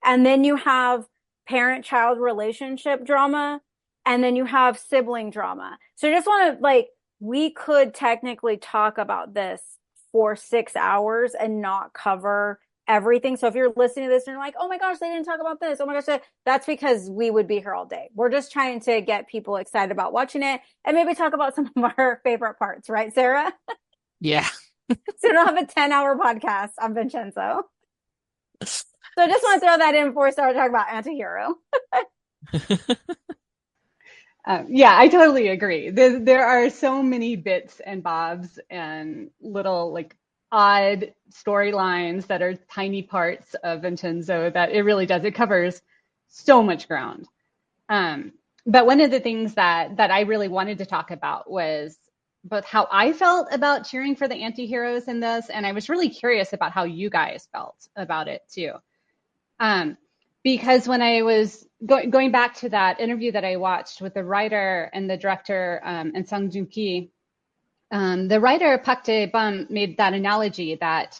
D: And then you have parent-child relationship drama, and then you have sibling drama. So I just want to we could technically talk about this for 6 hours and not cover everything. So if you're listening to this and you're like, oh my gosh, they didn't talk about this. Oh my gosh, that's because we would be here all day. We're just trying to get people excited about watching it and maybe talk about some of our favorite parts, right, Sarah?
B: Yeah.
D: So we don't have a 10-hour podcast on Vincenzo. So I just want to throw that in before we start talking about Antihero.
C: Yeah, I totally agree. There are so many bits and bobs and little odd storylines that are tiny parts of Vincenzo that it really does. It covers so much ground. But one of the things that I really wanted to talk about was both how I felt about cheering for the anti-heroes in this, and I was really curious about how you guys felt about it too. Because when I was going back to that interview that I watched with the writer and the director and Sang Joong-ki, the writer Park Jae-bum made that analogy that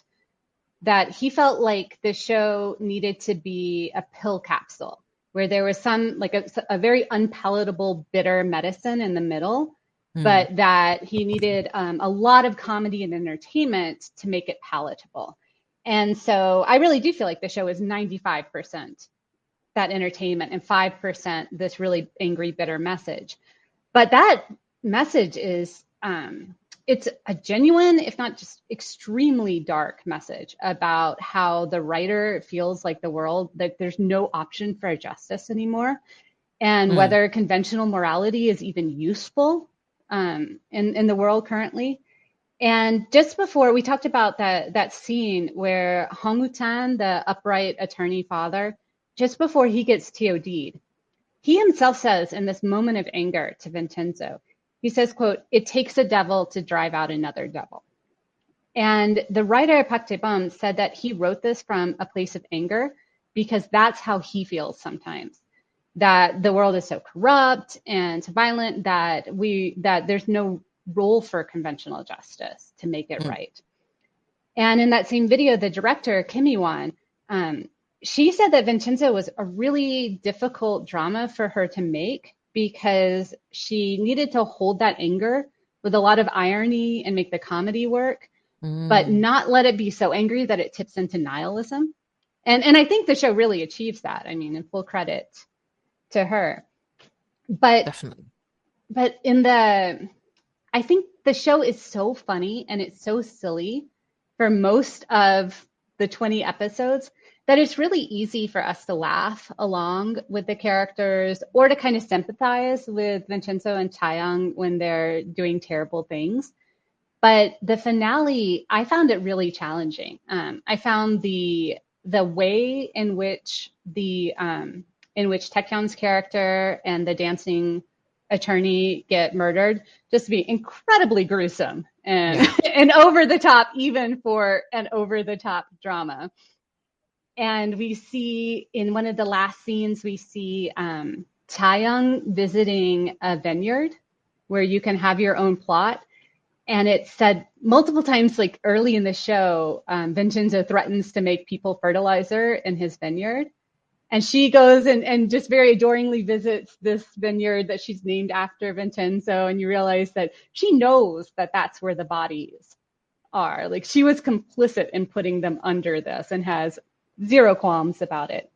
C: he felt like the show needed to be a pill capsule where there was some a very unpalatable bitter medicine in the middle, but that he needed a lot of comedy and entertainment to make it palatable. And so I really do feel like the show is 95% that entertainment and 5% this really angry, bitter message. But that message is, it's a genuine, if not just extremely dark message about how the writer feels like the world, that there's no option for justice anymore, and whether conventional morality is even useful in the world currently. And just before, we talked about that scene where Hong Woo-chan, the upright attorney father, just before he gets TOD'd, he himself says in this moment of anger to Vincenzo, he says, quote, "It takes a devil to drive out another devil." And the writer Park Jae-bum said that he wrote this from a place of anger because that's how he feels sometimes, that the world is so corrupt and violent that there's no role for conventional justice to make it right. And in that same video, the director, Kim Hee-won, she said that Vincenzo was a really difficult drama for her to make because she needed to hold that anger with a lot of irony and make the comedy work, but not let it be so angry that it tips into nihilism. And I think the show really achieves that. I mean, in full credit to her. But
B: definitely.
C: But I think the show is so funny and it's so silly for most of the 20 episodes that it's really easy for us to laugh along with the characters or to kind of sympathize with Vincenzo and Chaeyoung when they're doing terrible things. But the finale, I found it really challenging. I found the way in which Taekyeon's character and the dancing attorney get murdered just to be incredibly gruesome and and over the top, even for an over the top drama. And we see in one of the last scenes, we see Chaeyoung visiting a vineyard where you can have your own plot. And it's said multiple times, like early in the show, Vincenzo threatens to make people fertilizer in his vineyard. And she goes and just very adoringly visits this vineyard that she's named after Vincenzo. And you realize that she knows that that's where the bodies are. Like she was complicit in putting them under this and has zero qualms about it.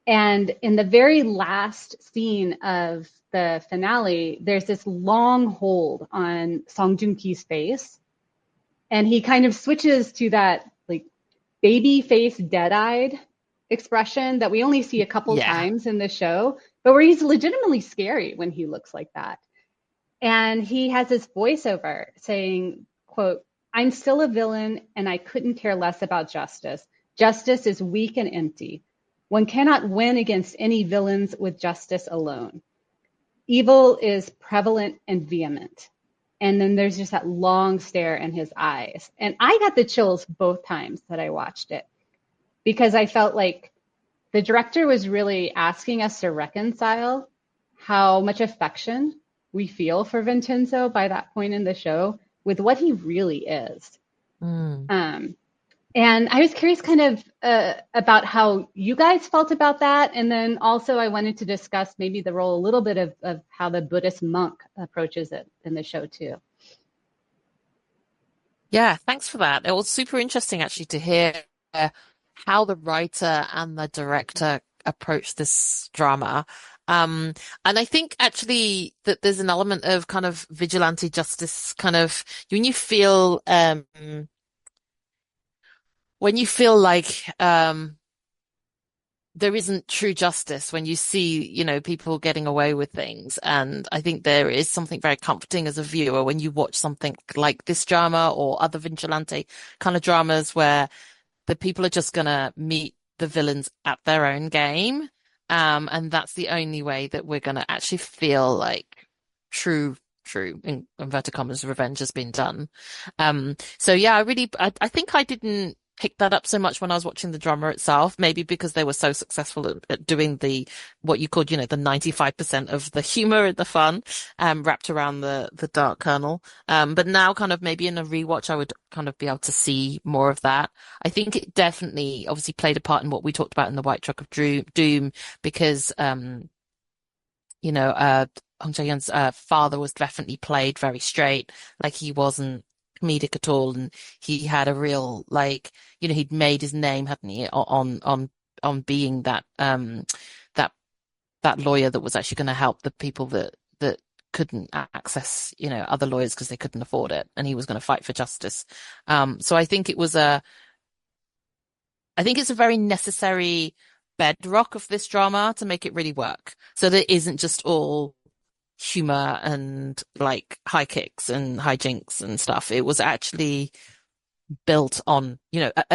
C: And in the very last scene of the finale, there's this long hold on Song Joong-ki's face. And he kind of switches to that like baby face, dead-eyed expression that we only see a couple times in the show, but where he's legitimately scary when he looks like that. And he has this voiceover saying, quote, "I'm still a villain and I couldn't care less about justice. Justice is weak and empty. One cannot win against any villains with justice alone. Evil is prevalent and vehement." And then there's just that long stare in his eyes. And I got the chills both times that I watched it because I felt like the director was really asking us to reconcile how much affection we feel for Vincenzo by that point in the show with what he really is. Um, and I was curious kind of about how you guys felt about that. And then also I wanted to discuss maybe the role a little bit of how the Buddhist monk approaches it in the show too.
B: Yeah, thanks for that. It was super interesting actually to hear how the writer and the director approached this drama. And I think actually that there's an element of kind of vigilante justice kind of when you feel like there isn't true justice, when you see, people getting away with things. And I think there is something very comforting as a viewer when you watch something like this drama or other vigilante kind of dramas where the people are just gonna meet the villains at their own game. And that's the only way that we're gonna actually feel like true in inverted commas revenge has been done. So yeah, I think I didn't pick that up so much when I was watching the drama itself, maybe because they were so successful at doing what you called, the 95% of the humor and the fun, wrapped around the dark kernel. But now kind of maybe in a rewatch, I would kind of be able to see more of that. I think it definitely obviously played a part in what we talked about in the White Truck of Doom, because, Hong Jae-hyun's father was definitely played very straight, like he wasn't comedic at all, and he had a real he'd made his name, hadn't he, on being that that lawyer that was actually going to help the people that couldn't access other lawyers because they couldn't afford it, and he was going to fight for justice. So I think it's a very necessary bedrock of this drama to make it really work, so that it isn't just all humor and like high kicks and hijinks and stuff. It was actually built on,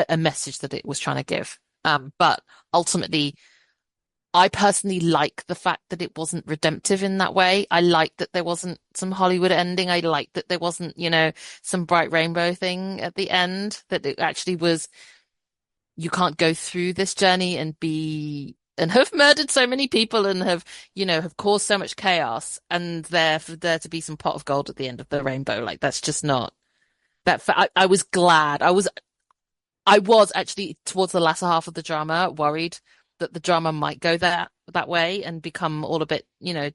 B: a message that it was trying to give. But ultimately, I personally like the fact that it wasn't redemptive in that way. I like that there wasn't some Hollywood ending. I like that there wasn't, some bright rainbow thing at the end, that it actually was, you can't go through this journey and have murdered so many people and have caused so much chaos, and for there to be some pot of gold at the end of the rainbow. Like, that's just not that. I was glad. I was actually towards the latter half of the drama worried that the drama might go that way and become all a bit,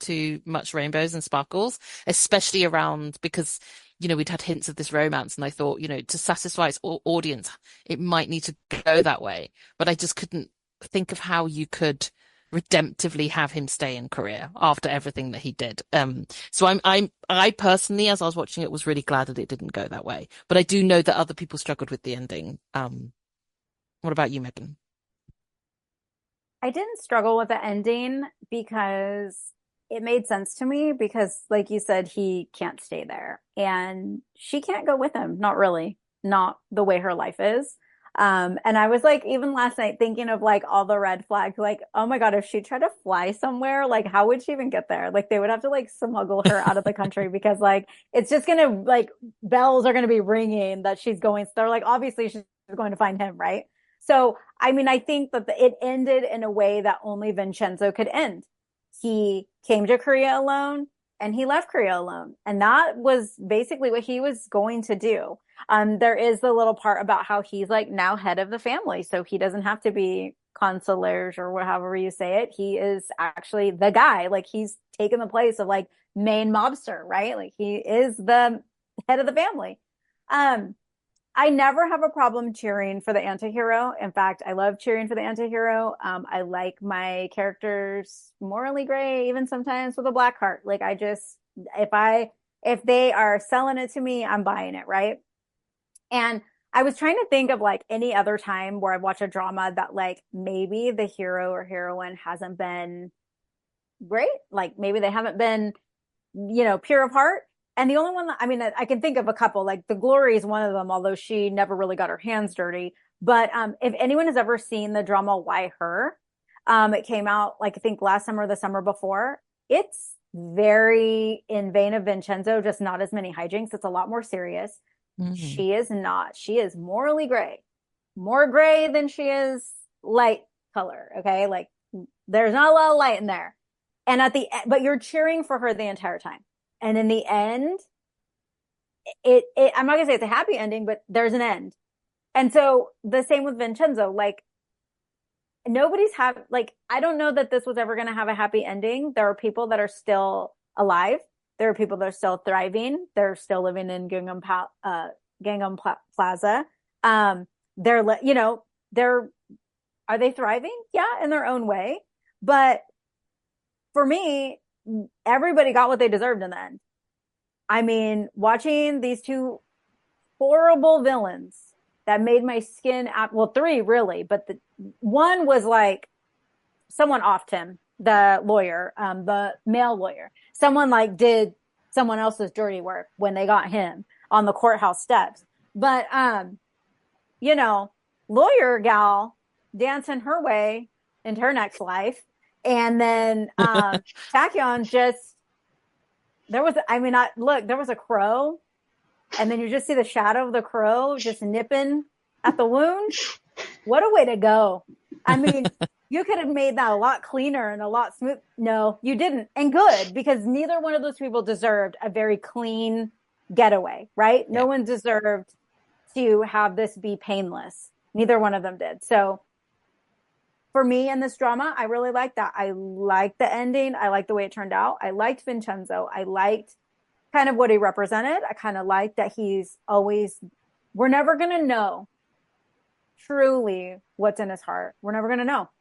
B: too much rainbows and sparkles, especially around, because, we'd had hints of this romance, and I thought, to satisfy its audience, it might need to go that way. But I just couldn't think of how you could redemptively have him stay in Korea after everything that he did. So I personally, as I was watching it, was really glad that it didn't go that way. But I do know that other people struggled with the ending. What about you, Megan?
D: I didn't struggle with the ending because it made sense to me, because like you said, he can't stay there and she can't go with him. Not really, not the way her life is. And I was like, even last night thinking of like all the red flags, like, oh my God, if she tried to fly somewhere, like how would she even get there? Like they would have to like smuggle her out of the country, because like, it's just going to like, bells are going to be ringing that she's going. So they're like, obviously she's going to find him. Right. So, I mean, I think that it ended in a way that only Vincenzo could end. He came to Korea alone and he left Korea alone. And that was basically what he was going to do. There is the little part about how he's like now head of the family. So he doesn't have to be concierge or however you say it. He is actually the guy. Like he's taken the place of like main mobster, right? Like he is the head of the family. I never have a problem cheering for the antihero. In fact, I love cheering for the antihero. I like my characters morally gray, even sometimes with a black heart. Like if they are selling it to me, I'm buying it, right? And I was trying to think of like any other time where I've watched a drama that like maybe the hero or heroine hasn't been great. Like maybe they haven't been, pure of heart. And the only one that, I mean, I can think of a couple, like The Glory is one of them, although she never really got her hands dirty. But if anyone has ever seen the drama Why Her, it came out like I think last summer or the summer before. It's very in vein of Vincenzo, just not as many hijinks. It's a lot more serious. Mm-hmm. She is not. She is morally gray. More gray than she is light. color. Okay. Like there's not a lot of light in there. And but you're cheering for her the entire time. And in the end, I'm not gonna say it's a happy ending, but there's an end. And so the same with Vincenzo, like I don't know that this was ever going to have a happy ending. There are people that are still alive. There are people that are still thriving. They're still living in Gangnam Plaza. Are they thriving? Yeah, in their own way. But for me, everybody got what they deserved in the end. I mean, watching these two horrible villains that made my skin three really, but the one was like someone offed him, the lawyer, the male lawyer. Someone like did someone else's dirty work when they got him on the courthouse steps. But lawyer gal dancing her way into her next life. And then Tachyon there was a crow. And then you just see the shadow of the crow just nipping at the wound. What a way to go. I mean, you could have made that a lot cleaner and a lot smooth. No, you didn't. And good, because neither one of those people deserved a very clean getaway, right? Yeah. No one deserved to have this be painless. Neither one of them did. So for me in this drama, I really liked that. I liked the ending. I liked the way it turned out. I liked Vincenzo. I liked kind of what he represented. I kind of like that we're never going to know truly what's in his heart. We're never going to know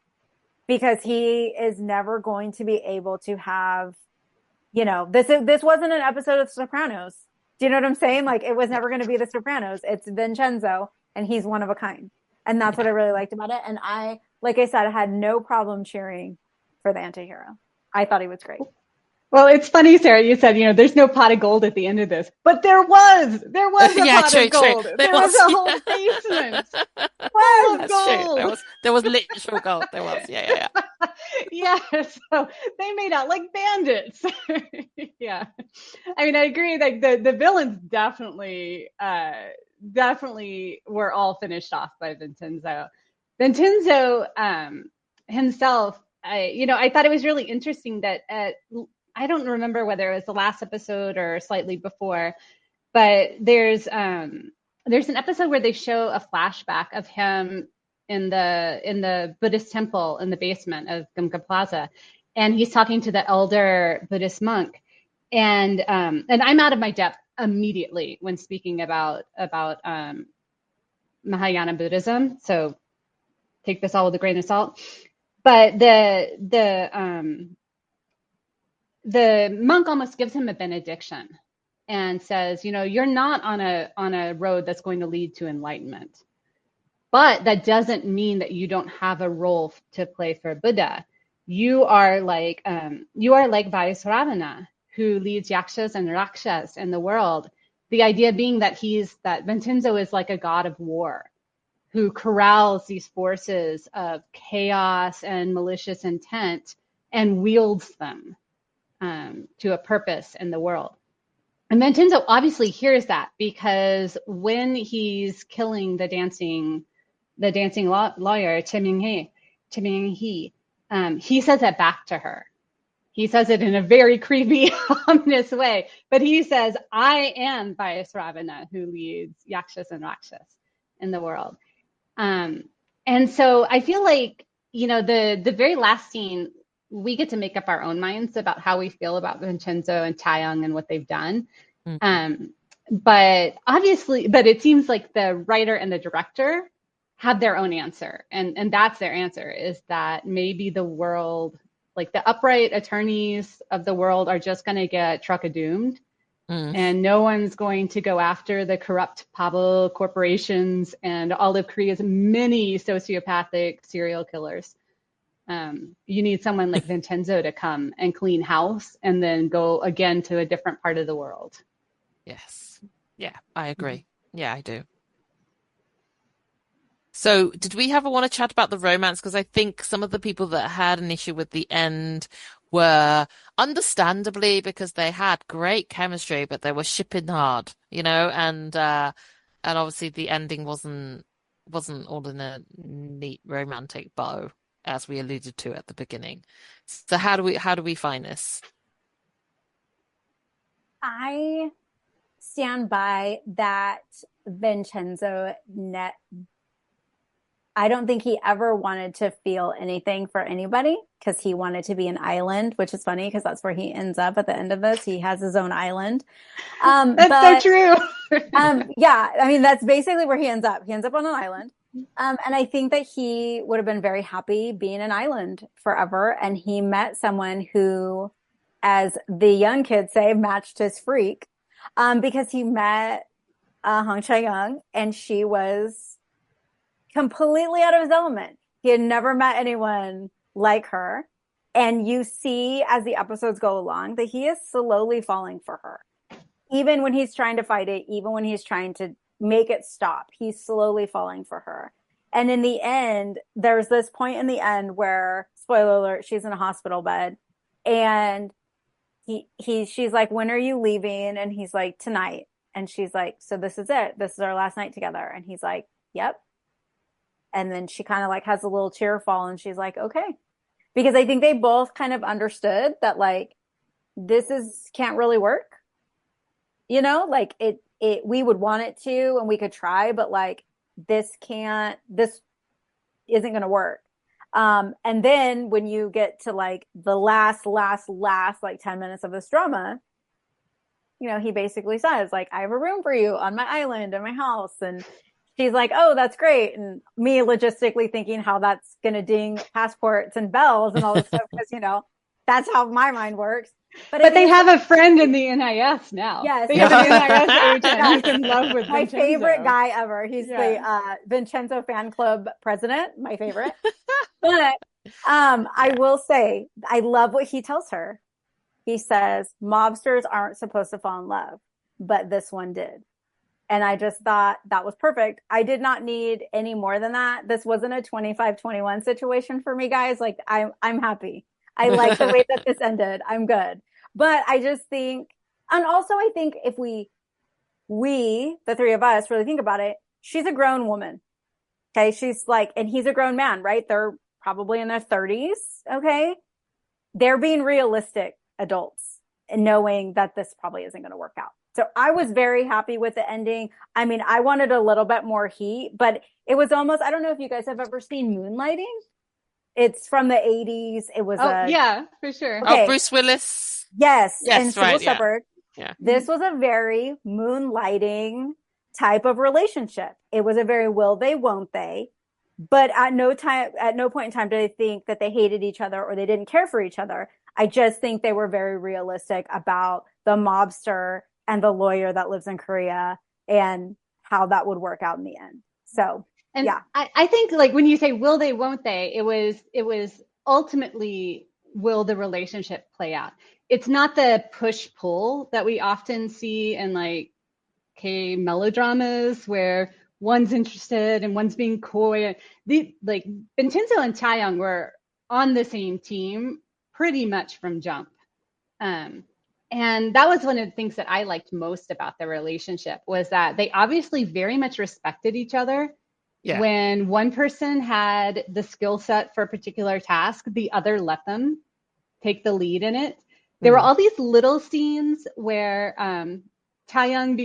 D: because he is never going to be able to have, this wasn't an episode of Sopranos. Do you know what I'm saying? Like it was never going to be the Sopranos. It's Vincenzo and he's one of a kind. And that's what I really liked about it. And like I said, I had no problem cheering for the antihero. I thought he was great.
C: Well, it's funny, Sarah, you said, there's no pot of gold at the end of this, but there was a pot of gold. There was a whole basement full of gold.
B: True. There was literal gold. There was, yeah.
C: Yeah, so they made out like bandits. Yeah. I mean, I agree, like the villains definitely were all finished off by Vincenzo. Vincenzo himself, I thought it was really interesting that I don't remember whether it was the last episode or slightly before, but there's an episode where they show a flashback of him in the Buddhist temple in the basement of Gangnam Plaza, and he's talking to the elder Buddhist monk, and I'm out of my depth immediately when speaking about Mahayana Buddhism, so take this all with a grain of salt. But the monk almost gives him a benediction and says, you're not on a road that's going to lead to enlightenment, but that doesn't mean that you don't have a role to play for Buddha. You are like Vaisravana, who leads yakshas and rakshas in the world. The idea being that Vincenzo is like a god of war who corrals these forces of chaos and malicious intent and wields them to a purpose in the world. And Vincenzo obviously hears that because when he's killing the dancing lawyer, Chiming Hee, he says that back to her. He says it in a very creepy, ominous way, but he says, I am Vaisravana, who leads yakshas and rakshas in the world. And so I feel like, the very last scene, we get to make up our own minds about how we feel about Vincenzo and Taeyong and what they've done. Mm-hmm. But it seems like the writer and the director have their own answer. And that's their answer, is that maybe the world, like the upright attorneys of the world, are just going to get truck-a-doomed. And no one's going to go after the corrupt Pavel corporations and all of Korea's many sociopathic serial killers. You need someone like Vincenzo to come and clean house and then go again to a different part of the world.
B: Yes. Yeah, I agree. Yeah, I do. So did we ever want to chat about the romance? Because I think some of the people that had an issue with the end were understandably, because they had great chemistry, but they were shipping hard, and obviously the ending wasn't all in a neat romantic bow. as we alluded to at the beginning. So how do we find this?
D: I stand by that Vincenzo I don't think he ever wanted to feel anything for anybody because he wanted to be an island, which is funny because that's where he ends up at the end of this. He has his own island.
C: That's so true.
D: Yeah, I mean, that's basically where he ends up. He ends up on an island. And I think that he would have been very happy being an island forever. And he met someone who, as the young kids say, matched his freak, because he met Hong Chae-young, and she was completely out of his element. He had never met anyone like her. And you see, as the episodes go along, that he is slowly falling for her. Even when he's trying to fight it, even when he's trying to make it stop, he's slowly falling for her. And in the end, there's this point in the end where, spoiler alert, she's in a hospital bed, and she's like, when are you leaving? And he's like, tonight. And she's like, so this is it. This is our last night together. And he's like, yep. And then she kind of like has a little tear fall, and she's like, okay. Because I think they both kind of understood that like, can't really work. You know, like we would want it to, and we could try, but like, this isn't going to work. And then when you get to like the last like 10 minutes of this drama, you know, he basically says like, I have a room for you on my island in my house. And she's like, oh, that's great. And me logistically thinking how that's going to ding passports and bells and all this stuff. Cause you know, that's how my mind works.
C: But they have a friend in the NIS now.
D: Yes.
C: They have an NIS agent who's in love with
D: my
C: Vincenzo.
D: favorite guy ever. He's the Vincenzo fan club president, my favorite. But I will say, I love what he tells her. He says, mobsters aren't supposed to fall in love, but this one did. And I just thought that was perfect. I did not need any more than that. This wasn't a 25-21 situation for me, guys. Like, I'm happy. I like the way that this ended. I'm good. But I just think, and also I think if we, the three of us, really think about it, she's a grown woman. Okay. She's like, and he's a grown man, right? They're probably in their 30s. Okay. They're being realistic adults and knowing that this probably isn't going to work out. So I was very happy with the ending. I mean, I wanted a little bit more heat, but it was almost, I don't know if you guys have ever seen Moonlighting. It's from the 80s. It was
C: yeah, for sure.
B: Okay. Oh, Bruce Willis.
D: Yes.
B: And
D: Sybil Shepherd.
B: Yeah.
D: This was a very moonlighting type of relationship. It was a very will they, won't they. But at no point in time did I think that they hated each other or they didn't care for each other. I just think they were very realistic about the mobster and the lawyer that lives in Korea and how that would work out in the end. So,
C: and
D: yeah.
C: I think like when you say will they, won't they, it was ultimately, will the relationship play out? It's not the push pull that we often see in like K melodramas where one's interested and one's being coy. Like Vincenzo and Chae-young were on the same team pretty much from jump. And that was one of the things that I liked most about the relationship was that they obviously very much respected each other. Yeah. When one person had the skill set for a particular task, the other let them take the lead in it. There were all these little scenes where Chae-young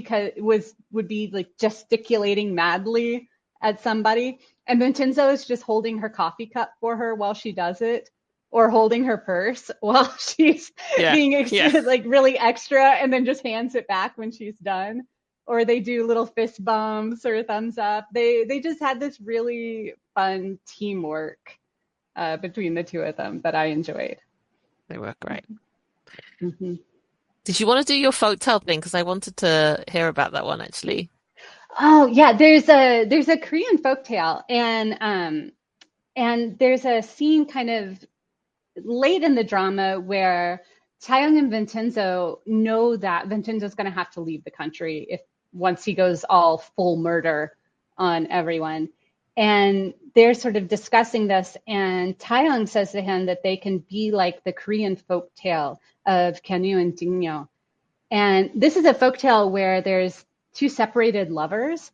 C: would be like gesticulating madly at somebody, and Vincenzo is just holding her coffee cup for her while she does it, or holding her purse while she's being like really extra, and then just hands it back when she's done. Or they do little fist bumps or thumbs up. They just had this really fun teamwork between the two of them that I enjoyed.
B: They were great.
C: Mm-hmm.
B: Did you want to do your folktale thing? Because I wanted to hear about that one actually.
C: Oh yeah, there's a Korean folktale, and there's a scene kind of late in the drama where Chae-young and Vincenzo know that Vincenzo's going to have to leave the country once he goes all full murder on everyone. And they're sort of discussing this, and Chae-young says to him that they can be like the Korean folktale of Kyunyu and Jingnyo. And this is a folktale where there's two separated lovers,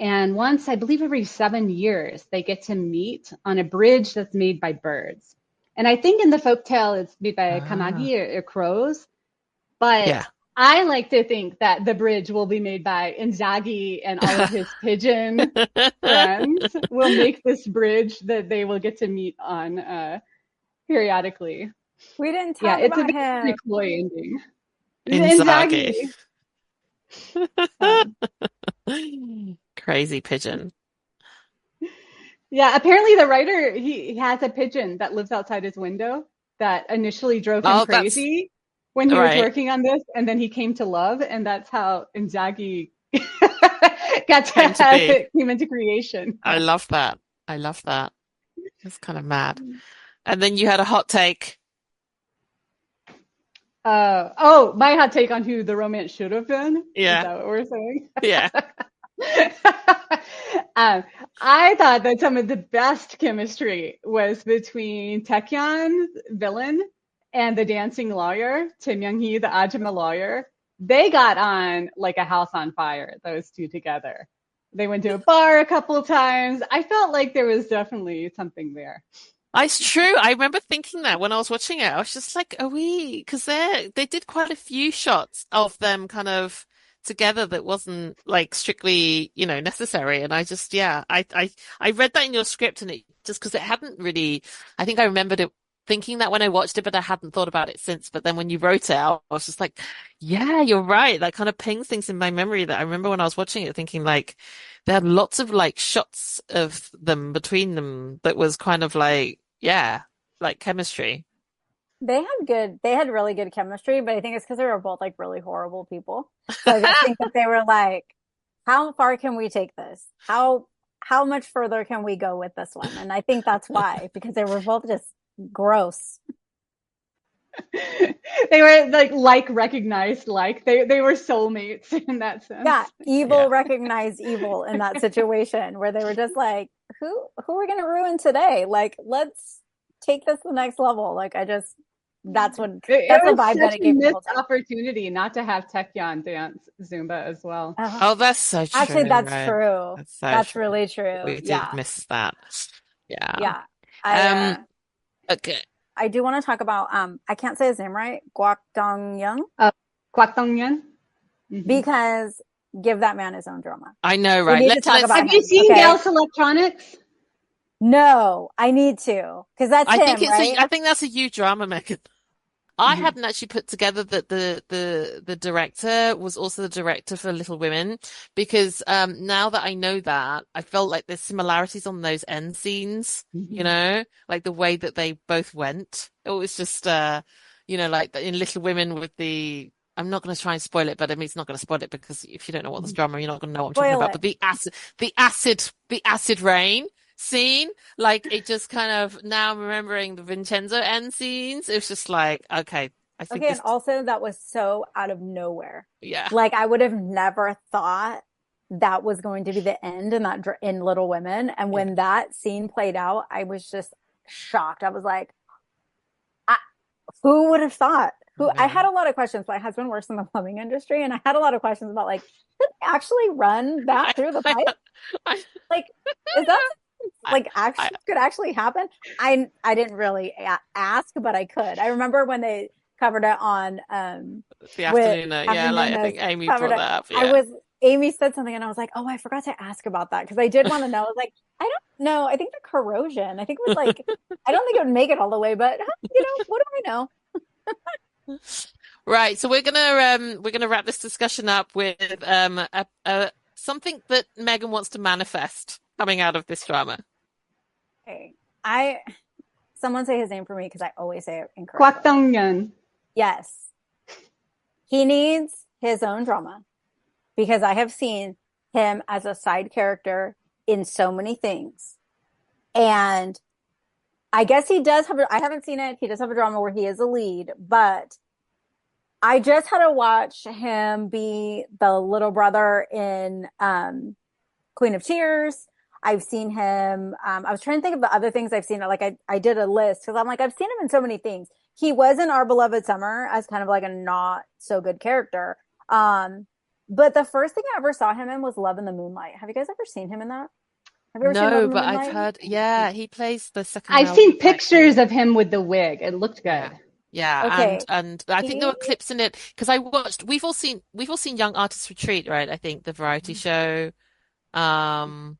C: And once, I believe every 7 years, they get to meet on a bridge that's made by birds. And I think in the folktale it's made by kanagi or crows. But
B: Yeah.
C: I like to think that the bridge will be made by Inzaghi and all of his pigeon friends will make this bridge that they will get to meet on periodically.
D: We didn't
C: Yeah,
D: talk
C: it's a
D: about
C: very
D: him.
C: coy ending.
B: Inzaghi. Crazy pigeon.
C: Yeah, apparently the writer, he has a pigeon that lives outside his window that initially drove him
B: Oh, that's
C: crazy when he was
B: right.
C: working on this, and then he came to love, and that's how Inzaghi got to
B: Came to
C: have
B: be.
C: it, came into creation.
B: I love that. I love that. It's kind of mad. And then you had a hot take.
C: Oh, my hot take on who the romance should have been. Is
B: Yeah.
C: that what we're saying?
B: Yeah.
C: I thought that some of the best chemistry was between Taekyeon's villain and the dancing lawyer, Tim Young-hee, the Ajima lawyer. They got on like a house on fire, those two together. They went to a bar a couple of times. I felt like there was definitely something there.
B: It's true. I remember thinking that when I was watching it. I was just like, are we? Because they did quite a few shots of them kind of together that wasn't like strictly, necessary. And I just, yeah, I read that in your script and it just because it hadn't really, I think I remembered it thinking that when I watched it, but I hadn't thought about it since. But then when you wrote it out, I was just like, yeah, you're right. That kind of pings things in my memory that I remember when I was watching it thinking like, they had lots of like shots of them between them that was kind of like, yeah, like chemistry.
D: They had really good chemistry, but I think it's because they were both like really horrible people. So I just think that they were like, how far can we take this? How much further can we go with this one? And I think that's why, because they were both just gross.
C: They were like recognized, like they were soulmates in that sense.
D: Yeah, evil
B: Yeah.
D: recognized evil in that situation where they were just like, who are we gonna ruin today? Like, let's take this to the next level. Like, that's the vibe that it gave me.
C: It was such a missed opportunity not to have Taekyeon dance Zumba as well.
B: Oh, that's so true.
D: Actually, that's
B: right?
D: true.
B: That's so true.
D: Really true.
B: We did
D: Yeah.
B: miss that. Yeah.
D: Yeah.
B: Okay.
D: I do want to talk about I can't say his name right, Kwak Dong Young.
C: Kwak Dong Yeon.
D: Because give that man his own drama.
B: I know, right?
D: We need to talk about
C: Have you seen Gals Electronics?
D: No, I need to because that's him, right?
B: I think that's a huge drama, Megan. I hadn't actually put together that the director was also the director for Little Women because now that I know that, I felt like there's similarities on those end scenes, like the way that they both went. It was just like in Little Women with the I'm not going to try and spoil it, but I mean it's not going to spoil it because if you don't know what this drama, you're not going to know what I'm talking about. But the acid rain scene, like it just kind of now I'm remembering the Vincenzo end scenes. It was just like, okay, I think
D: and also that was so out of nowhere.
B: Yeah.
D: Like I would have never thought that was going to be the end in Little Women. And when that scene played out, I was just shocked. I was like, who would have thought? I had a lot of questions. My husband works in the plumbing industry, and I had a lot of questions about like, did they actually run that through the pipe? Like, is that could actually happen? I didn't really ask, but I could. I remember when they covered it on
B: the Afternoona. I think Amy brought that up. Yeah.
D: Amy said something, and I was like, oh, I forgot to ask about that because I did want to know. I was like, I don't know. I think the corrosion. I think it was like, I don't think it would make it all the way, but what do I know?
B: Right, so we're gonna wrap this discussion up with something that Megan wants to manifest coming out of this drama.
D: Okay, someone say his name for me because I always say it incorrectly.
C: Kwak Dong Yeon.
D: Yes, he needs his own drama because I have seen him as a side character in so many things, and I guess he does have. I haven't seen it. He does have a drama where he is a lead, but I just had to watch him be the little brother in Queen of Tears. I've seen him. I was trying to think of the other things I've seen. Like I did a list because I'm like I've seen him in so many things. He was in Our Beloved Summer as kind of like a not so good character. But the first thing I ever saw him in was Love in the Moonlight. Have you guys ever seen him in that? Have you ever seen Love
B: No,
D: in the
B: but I've
D: Moonlight?
B: heard, yeah, he plays the second
C: I've
B: male
C: seen
B: lead,
C: pictures
B: actually.
C: of him with the wig. It looked
B: Yeah.
C: good.
B: Yeah,
D: Okay.
B: and I think there
D: He
B: were clips in it because we've all seen Young Artists Retreat, right? I think the variety show. Um,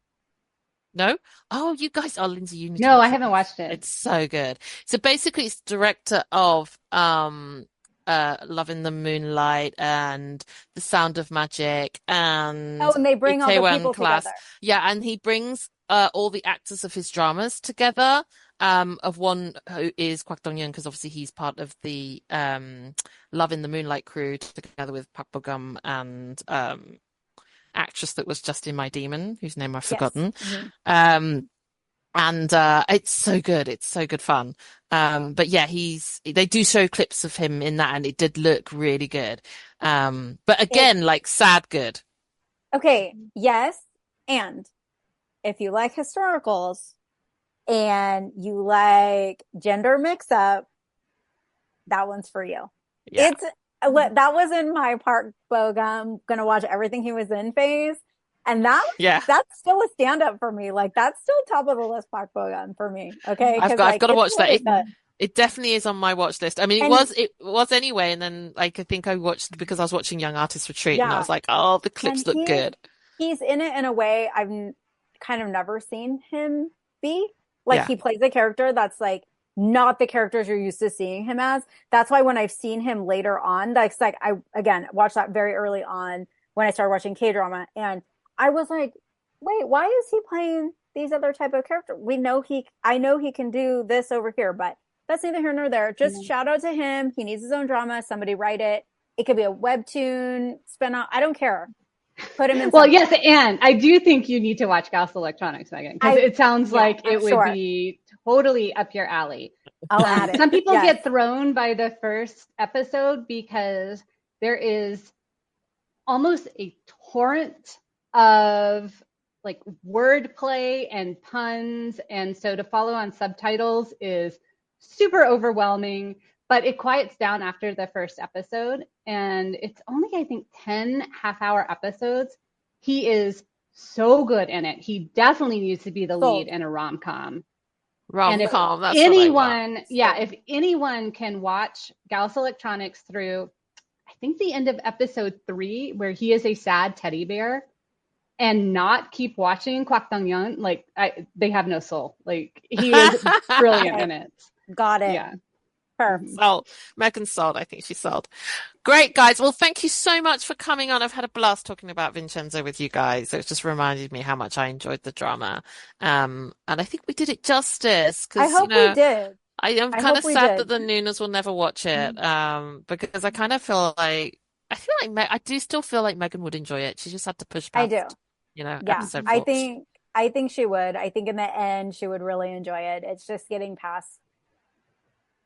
B: no? Oh, you guys, oh, Lindsay, you need to
C: No, I
B: watch it.
C: haven't watched it.
B: It's so good. So basically, it's director of Love in the Moonlight and The Sound of Magic and
D: and they bring all the
B: Itaewon
D: people
B: Class.
D: together.
B: Yeah, and he brings all the actors of his dramas together. Of one who is Kwak Dong-yeon, because obviously he's part of the Love in the Moonlight crew, together with Park Bo-gum and actress that was just in My Demon, whose name I've
D: Yes.
B: forgotten.
D: Mhm.
B: And it's so good. It's so good fun. But yeah, they do show clips of him in that, and it did look really good. But again, like sad good.
D: Okay, yes. And if you like historicals and you like gender mix up, that one's for you.
B: Yeah.
D: It's that was in my Park Bo-gum gonna watch everything he was in phase. And that's still a stand up for me. Like that's still top of the list Park Bo-gum for me. Okay.
B: I've got to watch that.
D: Really
B: It definitely is on my watch list. I mean, it was anyway, and then like I think I watched because I was watching Young Artist Retreat, and I was like, oh, the clips look good.
D: He's in it in a way I've kind of never seen him be. Like he plays a character that's like not the characters you're used to seeing him as. That's why when I've seen him later on, that's like I again watched that very early on when I started watching K-drama, and I was like, wait, why is he playing these other type of characters? I know he can do this over here, but that's neither here nor there. Just shout out to him. He needs his own drama. Somebody write it. It could be a webtoon spin-off. I don't care. Put him in.
C: Well, yes, and I do think you need to watch Gauss Electronics, Megan, because it sounds like it would be totally up your alley.
D: I'll add it.
C: Some people get thrown by the first episode because there is almost a torrent of like wordplay and puns, and so to follow on subtitles is super overwhelming, but it quiets down after the first episode, and it's only I think 10 half-hour episodes. He is so good in it. He definitely needs to be the lead in a rom-com.
B: Rom-com, that's
C: anyone, if anyone can watch Gauss Electronics through, I think the end of episode 3, where he is a sad teddy bear, and not keep watching Kwak Dong-yeon, like they have no soul. Like he is brilliant in it.
D: Got it.
C: Yeah.
D: Perfect.
B: Sold. Megan's sold. I think she's sold. Great, guys. Well, thank you so much for coming on. I've had a blast talking about Vincenzo with you guys. It just reminded me how much I enjoyed the drama. And I think we did it justice.
D: I hope we did.
B: I am kind of sad that the Noonas will never watch it. Because I kind of feel like I do still feel like Megan would enjoy it. She just had to push past,
D: I do.
B: episode 4.
D: I think she would. I think in the end she would really enjoy it. It's just getting past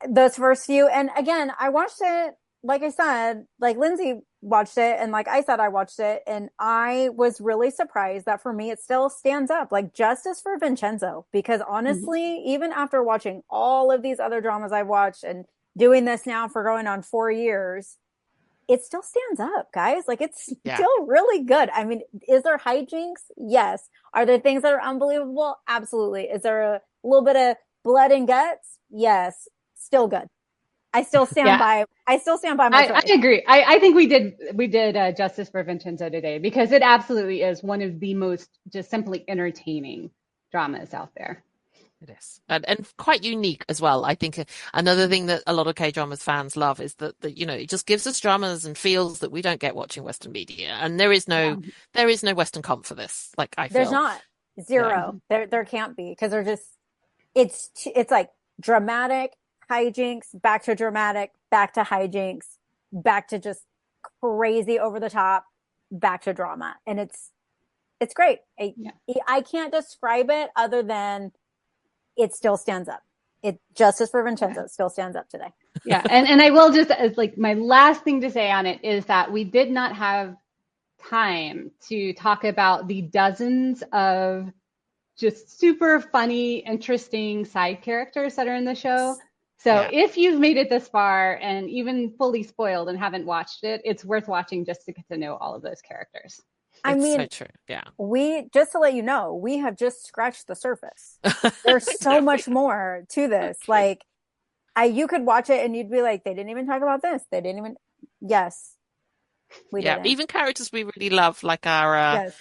D: those first few. And again, I watched it, like I said, like Lindsay watched it, and like I said, I watched it, and I was really surprised that for me it still stands up. Like justice for Vincenzo, because honestly, even after watching all of these other dramas I've watched and doing this now for going on 4 years, it still stands up, guys. Like it's still really good. I mean, is there hijinks? Yes. Are there things that are unbelievable? Absolutely. Is there a little bit of blood and guts? Yes. Still good. I still stand by my choice.
C: I agree. I think we did justice for Vincenzo today, because it absolutely is one of the most just simply entertaining dramas out there.
B: It is. And quite unique as well. I think another thing that a lot of K-dramas fans love is that it just gives us dramas and feels that we don't get watching Western media. And there is no Western comp for this. Like I feel
D: there's not zero. Yeah. There can't be, because they're just it's like dramatic hijinks, back to dramatic, back to hijinks, back to just crazy over the top, back to drama, and it's great. I can't describe it other than it still stands up. Justice for Vincenzo still stands up today.
C: Yeah, and I will just, as like my last thing to say on it is that we did not have time to talk about the dozens of just super funny, interesting side characters that are in the show. So
B: Yeah.
C: if you've made it this far and even fully spoiled and haven't watched it, it's worth watching just to get to know all of those characters.
D: I
B: It's
D: mean,
B: so true. Yeah.
D: we, just to let you know, we have just scratched the surface. There's so much more to this. Like, you could watch it and you'd be like, they didn't even talk about this. They didn't even, yes, we
B: Yeah,
D: didn't.
B: even characters we really love, like
D: Yes.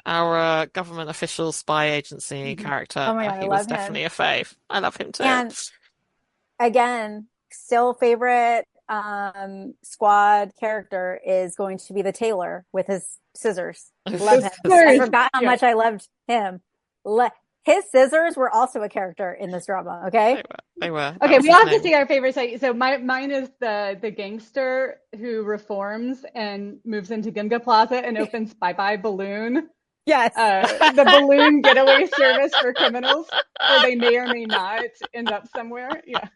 B: our government official spy agency character.
D: Oh my God, I
B: He
D: love
B: was definitely
D: him.
B: a fave. I love him too.
D: And again, still favorite squad character is going to be the tailor with his scissors. Love him. I forgot how much I loved him. His scissors were also a character in this drama. Okay.
B: They were.
C: Okay, we all have to see our favorite site. So mine is the gangster who reforms and moves into Gunga Plaza and opens Bye Bye Balloon.
D: Yes.
C: The balloon getaway service for criminals, where they may or may not end up somewhere. Yeah.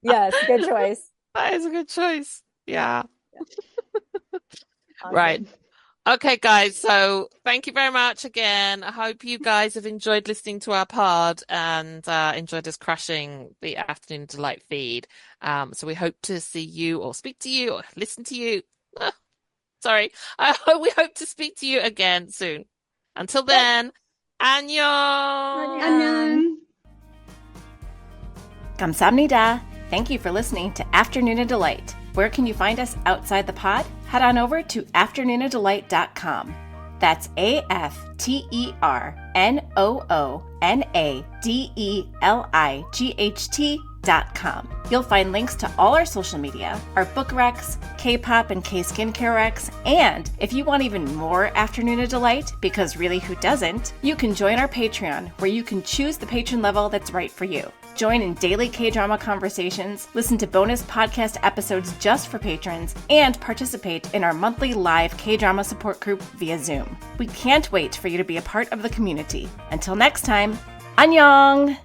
D: Yes, good choice.
B: That is a good choice. Yeah.
D: Awesome.
B: Right. Okay, guys. So thank you very much again. I hope you guys have enjoyed listening to our pod and enjoyed us crashing the Afternoon Delight feed. So we hope to see you or speak to you or listen to you. Sorry. We hope to speak to you again soon. Until then, annyeong.
C: Annyeong.
E: 감사합니다. Thank you for listening to Afternoona Delight. Where can you find us outside the pod? Head on over to afternoonadelight.com. That's AfterNoonaDelight.com. You'll find links to all our social media, our book recs, K-pop and K-skincare recs, and if you want even more Afternoona Delight, because really who doesn't, you can join our Patreon, where you can choose the patron level that's right for you. Join in daily K-drama conversations, listen to bonus podcast episodes just for patrons, and participate in our monthly live K-drama support group via Zoom. We can't wait for you to be a part of the community. Until next time, annyeong!